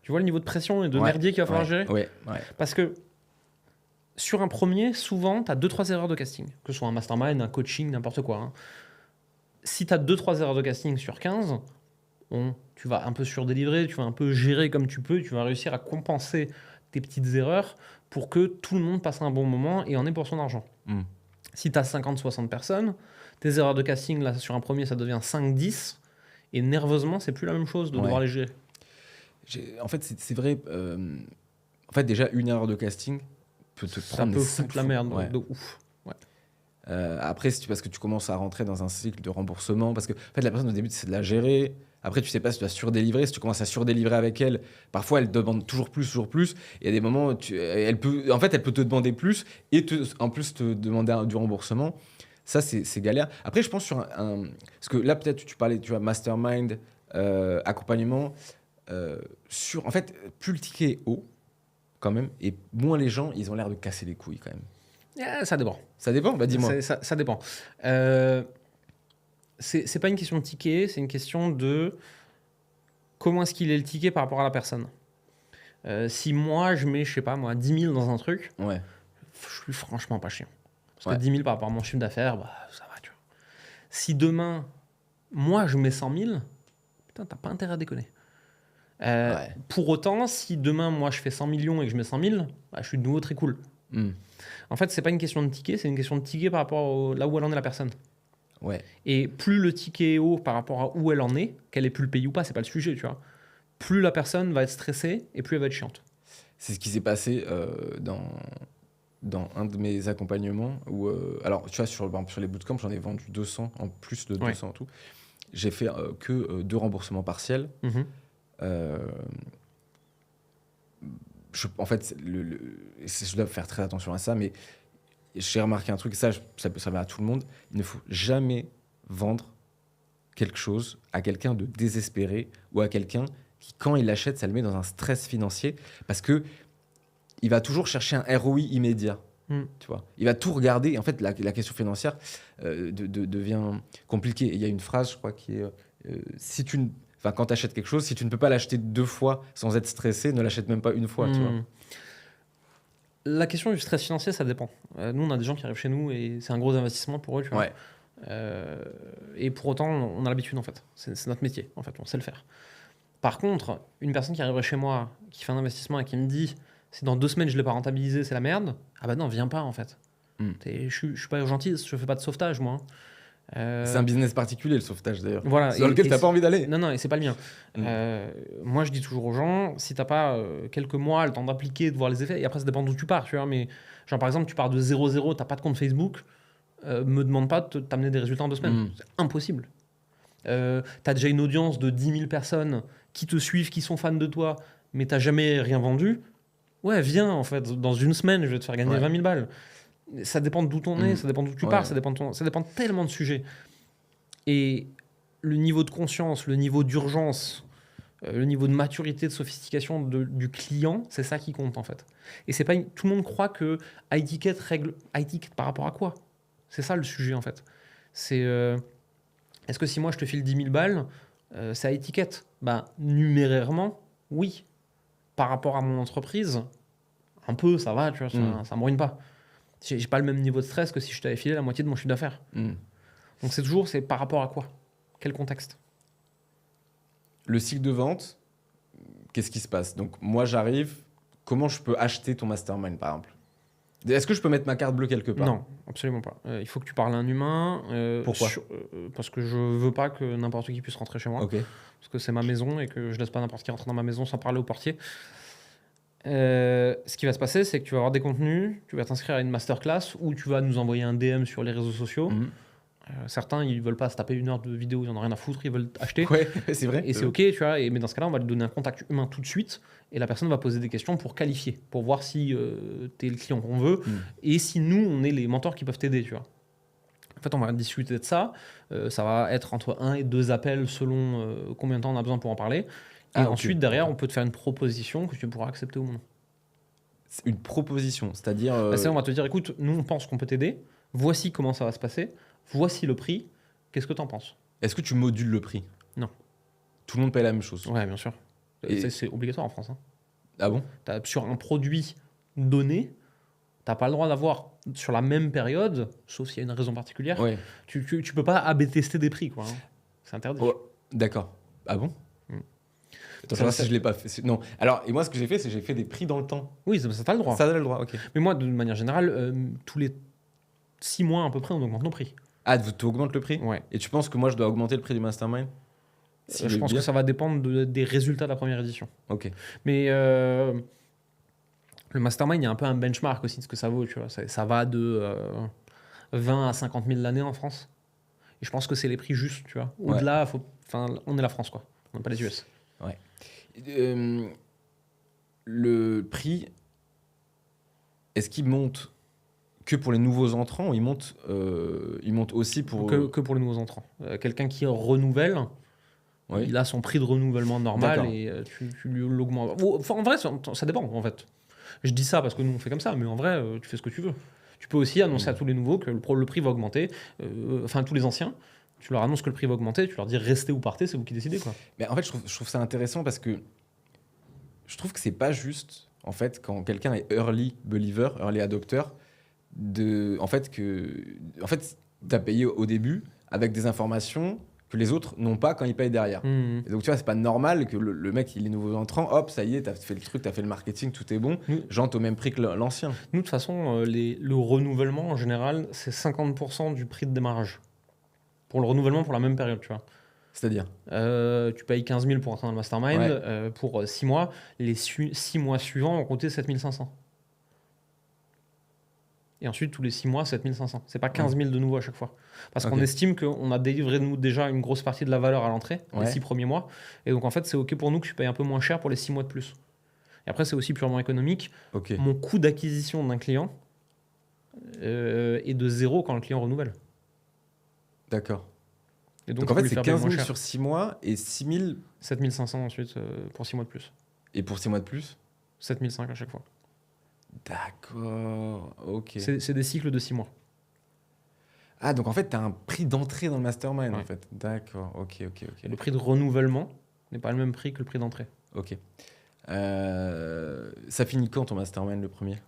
Tu vois le niveau de pression et de merdier qu'il va falloir gérer? Ouais. Parce que sur un premier, souvent, tu as 2-3 erreurs de casting. Que ce soit un mastermind, un coaching, n'importe quoi. Hein. Si tu as 2-3 erreurs de casting sur 15, tu vas un peu surdélivrer, tu vas un peu gérer comme tu peux, tu vas réussir à compenser tes petites erreurs pour que tout le monde passe un bon moment et en ait pour son argent. Si tu as 50-60 personnes, tes erreurs de casting, là, sur un premier, ça devient 5-10. Et nerveusement, c'est plus la même chose de devoir les gérer. En fait, c'est vrai. En fait, déjà, une erreur de casting peut te prendre... Ça peut foutre la merde de ouf. Ouais. Après, parce que tu commences à rentrer dans un cycle de remboursement, parce que en fait, la personne, au début, c'est de la gérer. Après, tu sais pas si tu vas surdélivrer. Si tu commences à surdélivrer avec elle, parfois, elle demande toujours plus. Et il y a des moments où elle peut te demander plus et en plus te demander du remboursement. Ça, c'est galère. Après, je pense sur parce que là, peut-être, tu parlais, tu vois, mastermind, accompagnement. En fait, plus le ticket est haut, quand même, et moins les gens, ils ont l'air de casser les couilles, quand même. Ça dépend. Ça dépend? Bah, dis-moi. Ça dépend. C'est pas une question de ticket, c'est une question de comment est-ce qu'il est le ticket par rapport à la personne. Si moi, je mets, je sais pas, moi, 10 000 dans un truc, je suis franchement pas chiant. Parce que 10 000 par rapport à mon chiffre d'affaires, bah, ça va, tu vois. Si demain, moi, je mets 100 000, putain, t'as pas intérêt à déconner. Pour autant, si demain, moi, je fais 100 millions et que je mets 100 000, bah, je suis de nouveau très cool. En fait, c'est pas une question de ticket, c'est une question de ticket par rapport là où elle en est la personne. Et plus le ticket est haut par rapport à où elle en est, qu'elle ait pu le payer ou pas, c'est pas le sujet, tu vois. Plus la personne va être stressée et plus elle va être chiante. C'est ce qui s'est passé dans un de mes accompagnements où, alors tu vois, sur les bootcamps, j'en ai vendu 200, en plus de 200 en tout. J'ai fait que 2 remboursements partiels. En fait, je dois faire très attention à ça, mais j'ai remarqué un truc, et ça va à tout le monde, il ne faut jamais vendre quelque chose à quelqu'un de désespéré ou à quelqu'un qui, quand il l'achète, ça le met dans un stress financier parce que il va toujours chercher un ROI immédiat. Tu vois, il va tout regarder. Et en fait, la question financière devient compliquée. Et il y a une phrase, je crois, qui est quand tu achètes quelque chose, si tu ne peux pas l'acheter 2 fois sans être stressé, ne l'achète même pas une fois. Tu vois. La question du stress financier, ça dépend. Nous, on a des gens qui arrivent chez nous et c'est un gros investissement pour eux. Tu vois. Et pour autant, on a l'habitude, en fait. C'est notre métier, en fait. On sait le faire. Par contre, une personne qui arriverait chez moi, qui fait un investissement et qui me dit si dans 2 semaines je ne l'ai pas rentabilisé, c'est la merde. Ah bah non, viens pas en fait. Je suis pas urgentiste, je fais pas de sauvetage moi. C'est un business particulier le sauvetage d'ailleurs. Voilà, dans lequel tu n'as pas envie d'aller. Non, et c'est pas le mien. Moi je dis toujours aux gens, si t'as pas quelques mois le temps d'appliquer, de voir les effets, et après ça dépend d'où tu pars, tu vois, mais genre par exemple tu pars de 0-0, t'as pas de compte Facebook, me demande pas de t'amener des résultats en 2 semaines. C'est impossible. T'as déjà une audience de 10 000 personnes qui te suivent, qui sont fans de toi, mais t'as jamais rien vendu. Ouais, viens, en fait, dans 1 semaine, je vais te faire gagner 20 000 balles. Ça dépend d'où t'en es, ça dépend d'où tu pars, ça dépend tellement de sujets. Et le niveau de conscience, le niveau d'urgence, le niveau de maturité, de sophistication du client, c'est ça qui compte, en fait. Et c'est pas tout le monde croit que high ticket règle high ticket par rapport à quoi? C'est ça le sujet, en fait. C'est Est-ce que si moi je te file 10 000 balles, c'est à étiquette? Bah, numérairement, oui. Par rapport à mon entreprise, un peu, ça va, tu vois, ça me ruine pas. J'ai pas le même niveau de stress que si je t'avais filé la moitié de mon chiffre d'affaires. Donc c'est par rapport à quoi? Quel contexte? Le cycle de vente, qu'est-ce qui se passe? Donc moi j'arrive, comment je peux acheter ton mastermind par exemple? Est-ce que je peux mettre ma carte bleue quelque part? Non, absolument pas. Il faut que tu parles à un humain. Pourquoi? Parce que je veux pas que n'importe qui puisse rentrer chez moi. Ok. Parce que c'est ma maison et que je laisse pas n'importe qui rentrer dans ma maison sans parler au portier. Ce qui va se passer, c'est que tu vas avoir des contenus, tu vas t'inscrire à une masterclass ou tu vas nous envoyer un DM sur les réseaux sociaux. Certains, ils veulent pas se taper 1 heure de vidéo, ils en ont rien à foutre, ils veulent acheter. Ouais, c'est vrai. Et c'est ok, tu vois. Mais dans ce cas-là, on va lui donner un contact humain tout de suite et la personne va poser des questions pour qualifier, pour voir si tu es le client qu'on veut et si nous, on est les mentors qui peuvent t'aider, tu vois. En fait, on va discuter de ça. Ça va être entre 1 et 2 appels selon combien de temps on a besoin pour en parler. Et ensuite, derrière, on peut te faire une proposition que tu pourras accepter ou non. Une proposition, c'est-à-dire... On va te dire, écoute, nous, on pense qu'on peut t'aider. Voici comment ça va se passer. Voici le prix. Qu'est-ce que tu en penses? Est-ce que tu modules le prix? Non. Tout le monde paye la même chose? Ouais, bien sûr. C'est obligatoire en France. Hein. Ah bon? Sur un produit donné, tu n'as pas le droit d'avoir sur la même période, sauf s'il y a une raison particulière. Ouais. Tu peux pas A/B tester des prix, quoi. Hein. C'est interdit. Oh, d'accord. Ah bon? Attends, si je l'ai pas fait. Non. Alors, et moi, ce que j'ai fait, c'est que j'ai fait des prix dans le temps. Oui, ça t'a le droit. Ça a le droit, ok. Mais moi, de manière générale, tous les 6 mois à peu près, on augmente nos prix. Ah, tu augmentes le prix? Ouais. Et tu penses que moi, je dois augmenter le prix du mastermind? Je pense que ça va dépendre des résultats de la première édition. Ok. Mais le mastermind, il y a un peu un benchmark aussi de ce que ça vaut. Tu vois. Ça va de 20 à 50 000 l'année en France. Et je pense que c'est les prix justes. Tu vois. Au-delà, on est la France, quoi. On n'est pas les US. Ouais. Le prix, est-ce qu'il monte que pour les nouveaux entrants ou il monte aussi pour... Que pour les nouveaux entrants. Quelqu'un qui renouvelle, il a son prix de renouvellement normal et tu lui l'augmentes. Enfin, en vrai, ça dépend, en fait. Je dis ça parce que nous, on fait comme ça, mais en vrai, tu fais ce que tu veux. Tu peux aussi annoncer à tous les nouveaux que le prix va augmenter, enfin, tous les anciens. Tu leur annonces que le prix va augmenter, tu leur dis restez ou partez, c'est vous qui décidez, quoi. Mais en fait, je trouve ça intéressant parce que je trouve que c'est pas juste, en fait, quand quelqu'un est early believer, early adopter, en fait, t'as payé au début avec des informations que les autres n'ont pas quand ils payent derrière. Et donc, tu vois, c'est pas normal que le mec, il est nouveau entrant, hop, ça y est, t'as fait le truc, t'as fait le marketing, tout est bon, j'entre au même prix que l'ancien. Nous, de toute façon, le renouvellement, en général, c'est 50% du prix de démarrage. Pour le renouvellement, pour la même période, tu vois. C'est-à-dire tu payes 15 000 pour entrer dans le mastermind, pour 6 mois. Les 6 mois suivants ont coûté 7 500. Et ensuite, tous les 6 mois, 7 500. C'est pas 15 000 de nouveau à chaque fois. Parce qu'on estime qu'on a délivré nous déjà une grosse partie de la valeur à l'entrée, les 6 premiers mois. Et donc, en fait, c'est OK pour nous que tu payes un peu moins cher pour les 6 mois de plus. Et après, c'est aussi purement économique. Mon coût d'acquisition d'un client est de 0 quand le client renouvelle. D'accord. Et donc en fait, c'est 15 000 sur 6 mois et 6 000... 7 500 ensuite pour 6 mois de plus. Et pour 6 mois de plus 7 500 à chaque fois. D'accord, ok. C'est des cycles de 6 mois. Ah, donc en fait, tu as un prix d'entrée dans le mastermind, en fait. D'accord, ok. Le prix de renouvellement n'est pas le même prix que le prix d'entrée. Ok. Ça finit quand ton mastermind, le premier?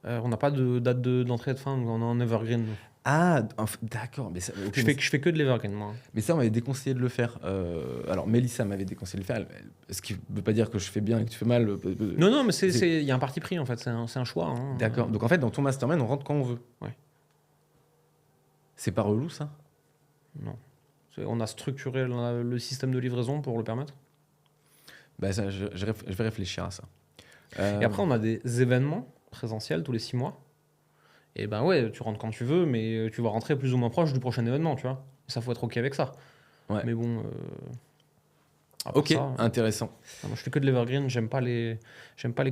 On n'a pas de date d'entrée et de fin, on est en evergreen. Ah, d'accord. Mais ça, je fais que de l'evergreen, moi. Mais ça, on m'avait déconseillé de le faire. Alors, Mélissa m'avait déconseillé de le faire. Ce qui ne veut pas dire que je fais bien et que tu fais mal. Non, mais il y a un parti pris, en fait. C'est un choix. Hein. D'accord. Donc, en fait, dans ton mastermind, on rentre quand on veut. Ouais. C'est pas relou, ça? Non. On a structuré le système de livraison pour le permettre. Bah, ça, je vais réfléchir à ça. Et après, on a des événements présentiels tous les 6 mois. Et ben ouais, tu rentres quand tu veux, mais tu vas rentrer plus ou moins proche du prochain événement, tu vois. Ça, faut être OK avec ça. Ouais. Mais bon... ok, ça, intéressant. Moi, je fais que de l'evergreen, j'aime pas les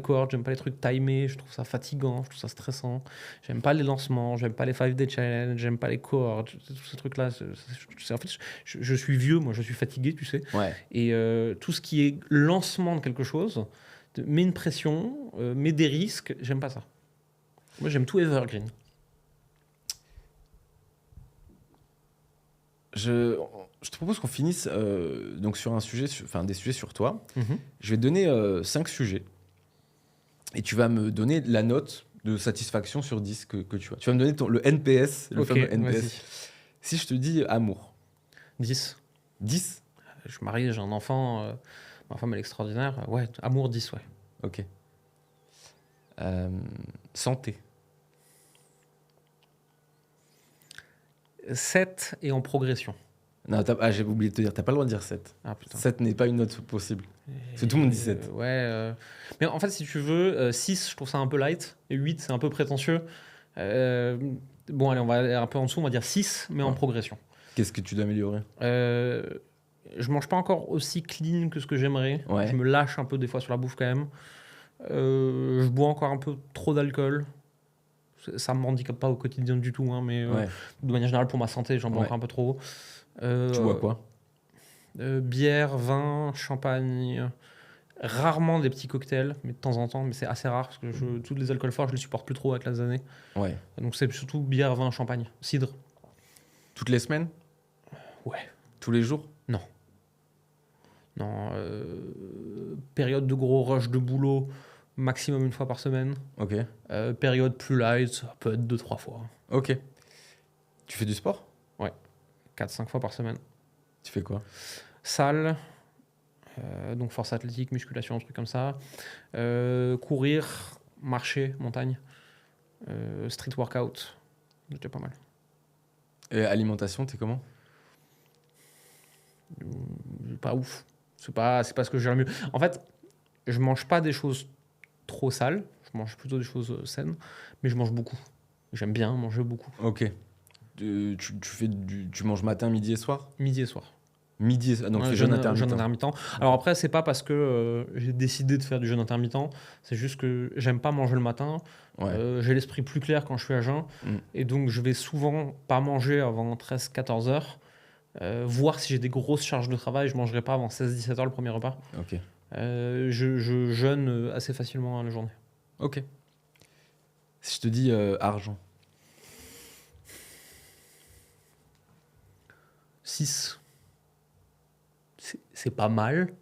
cohorts, j'aime pas les trucs timés, je trouve ça fatigant, je trouve ça stressant. J'aime pas les lancements, j'aime pas les 5-day challenge, j'aime pas les cohorts, tous ces trucs-là. En fait, je suis vieux, moi, je suis fatigué, tu sais. Ouais. Et tout ce qui est lancement de quelque chose met une pression, met des risques, j'aime pas ça. Moi, j'aime tout evergreen. je te propose qu'on finisse donc sur un sujet, des sujets sur toi. Mhm. Je vais te donner 5 sujets et tu vas me donner la note de satisfaction sur 10 que tu as. Tu vas me donner le NPS, le Ok, fameux NPS. vas-y. Si je te dis amour, 10. 10? Je suis marié, j'ai un enfant. Ma femme, elle est extraordinaire. Ouais, amour 10, ouais. Ok. Santé. 7 et en progression. Non, j'ai oublié de te dire, t'as pas le droit de dire 7. Ah putain. 7 n'est pas une note possible. Parce que tout le monde dit 7. Ouais. Mais en fait, si tu veux, 6, je trouve ça un peu light. Et 8, c'est un peu prétentieux. Bon, allez, on va aller un peu en dessous, on va dire 6, mais en Ouais. progression. Qu'est-ce que tu dois améliorer? Je mange pas encore aussi clean que ce que j'aimerais. Ouais. Je me lâche un peu des fois sur la bouffe quand même. Je bois encore un peu trop d'alcool. Ça me handicape pas au quotidien du tout, hein, mais Ouais. de manière générale, pour ma santé, j'en bois Ouais. encore un peu trop. Tu bois quoi? Bière, vin, champagne. Rarement des petits cocktails, mais de temps en temps, mais c'est assez rare parce que tous les alcools forts, je les supporte plus trop avec les années. Ouais. Donc c'est surtout bière, vin, champagne, cidre. Toutes les semaines? Ouais. Tous les jours? Non, période de gros rush de boulot, maximum une fois par semaine. Ok. Période plus light, ça peut être 2-3 fois. Ok. Tu fais du sport? 4-5 fois par semaine. Tu fais quoi? Salle, donc force athlétique, musculation, un truc comme ça. Courir, marcher, montagne. Street workout, c'était pas mal. Et alimentation, t'es comment? Pas ouf. C'est pas ce que j'ai le mieux. En fait, je mange pas des choses trop sales. Je mange plutôt des choses saines, mais je mange beaucoup. J'aime bien manger beaucoup. Ok. Tu manges matin, midi et soir? Midi et soir. Midi et soir. Donc Ouais, c'est jeûne intermittent. jeûne intermittent. Alors après, c'est pas parce que j'ai décidé de faire du jeûne intermittent. C'est juste que j'aime pas manger le matin. Ouais. J'ai l'esprit plus clair quand je suis à jeun. Et donc, je vais souvent pas manger avant 13-14 heures. Voir si j'ai des grosses charges de travail, je mangerai pas avant 16-17 heures le premier repas. Ok. Je jeûne assez facilement la journée. Ok. Si je te dis argent. 6. C'est pas mal.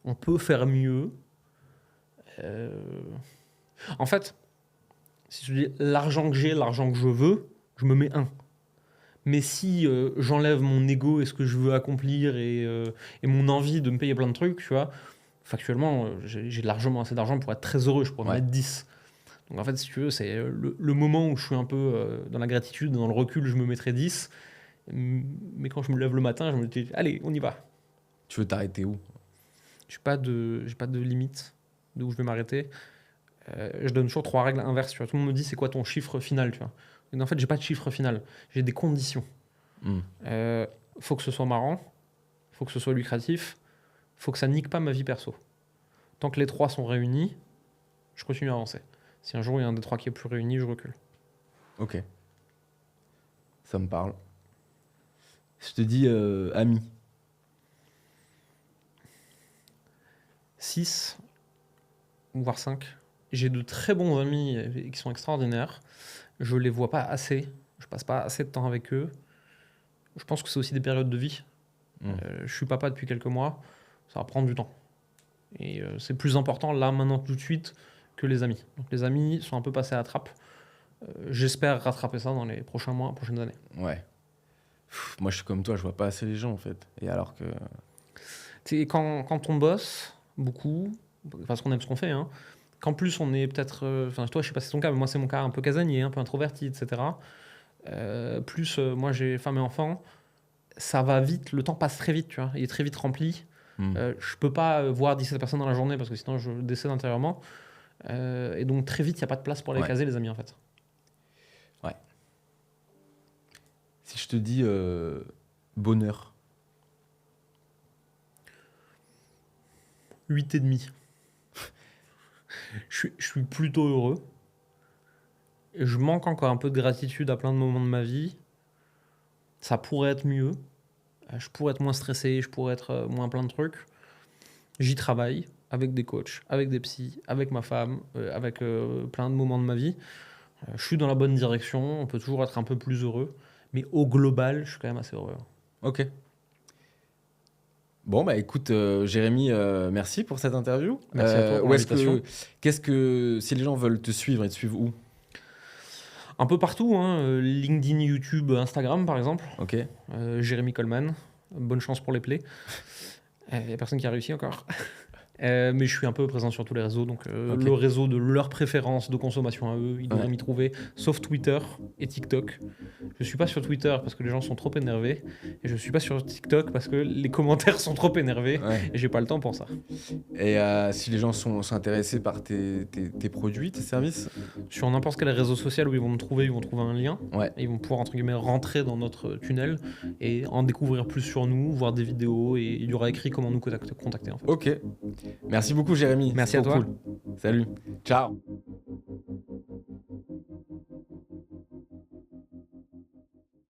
On peut faire mieux. En fait, si je dis l'argent que j'ai, l'argent que je veux, je me mets 1. Mais si j'enlève mon ego et ce que je veux accomplir et mon envie de me payer plein de trucs, tu vois, factuellement, j'ai largement assez d'argent pour être très heureux. Je pourrais me mettre 10. Donc en fait, si tu veux, c'est le moment où je suis un peu dans la gratitude, dans le recul, je me mettrais 10. Mais quand je me lève le matin, je me dis, allez, on y va. Tu veux t'arrêter où? J'ai pas de limite d'où je vais m'arrêter. Je donne toujours 3 règles inverses. Tu vois. Tout le monde me dit, c'est quoi ton chiffre final, tu vois. Et en fait, j'ai pas de chiffre final. J'ai des conditions. Faut que ce soit marrant. Faut que ce soit lucratif. Faut que ça nique pas ma vie perso. Tant que les 3 sont réunis, je continue à avancer. Si un jour il y a un des 3 qui est plus réuni, je recule. Ok. Ça me parle. Je te dis ami. 6, voire 5. J'ai de très bons amis qui sont extraordinaires. Je les vois pas assez. Je passe pas assez de temps avec eux. Je pense que c'est aussi des périodes de vie. Je suis papa depuis quelques mois. Ça va prendre du temps. Et c'est plus important là, maintenant, tout de suite, que les amis. Donc les amis sont un peu passés à la trappe. J'espère rattraper ça dans les prochains mois, prochaines années. Ouais. Moi, je suis comme toi, je vois pas assez les gens, en fait. Et alors que... Quand on bosse beaucoup, parce qu'on aime ce qu'on fait, hein, qu'en plus on est peut-être... Enfin, toi, je sais pas si c'est ton cas, mais moi, c'est mon cas un peu casanier, un peu introverti, etc. Moi, j'ai femme et enfant. Ça va vite, le temps passe très vite, tu vois. Il est très vite rempli. Je peux pas voir 17 personnes dans la journée parce que sinon, je décède intérieurement. Et donc, très vite, il n'y a pas de place pour les caser, les amis, en fait. Ouais. Si je te dis bonheur. 8,5. Je suis plutôt heureux. Et je manque encore un peu de gratitude à plein de moments de ma vie. Ça pourrait être mieux. Je pourrais être moins stressé, je pourrais être moins plein de trucs. J'y travaille avec des coachs, avec des psys, avec ma femme, avec plein de moments de ma vie. Je suis dans la bonne direction, on peut toujours être un peu plus heureux. Mais au global, je suis quand même assez heureux. Ok. Bon, bah écoute, Jérémy, merci pour cette interview. Merci à toi pour l'invitation. Si les gens veulent te suivre, ils te suivent où? Un peu partout, hein, LinkedIn, YouTube, Instagram par exemple. Ok. Jérémy Coleman, bonne chance pour les plays. Il n'y a personne qui a réussi encore. Mais je suis un peu présent sur tous les réseaux, donc le réseau de leur préférence de consommation à eux, ils devraient m'y trouver, sauf Twitter et TikTok. Je suis pas sur Twitter parce que les gens sont trop énervés, et je suis pas sur TikTok parce que les commentaires sont trop énervés, et j'ai pas le temps pour ça. Et si les gens sont intéressés par tes produits, tes services? Sur n'importe quel réseau social où ils vont me trouver, ils vont trouver un lien, et ils vont pouvoir entre guillemets rentrer dans notre tunnel et en découvrir plus sur nous, voir des vidéos, et il y aura écrit comment nous contacter en fait. Ok. Merci beaucoup Jérémy. Merci à toi. Cool. Salut. Ciao.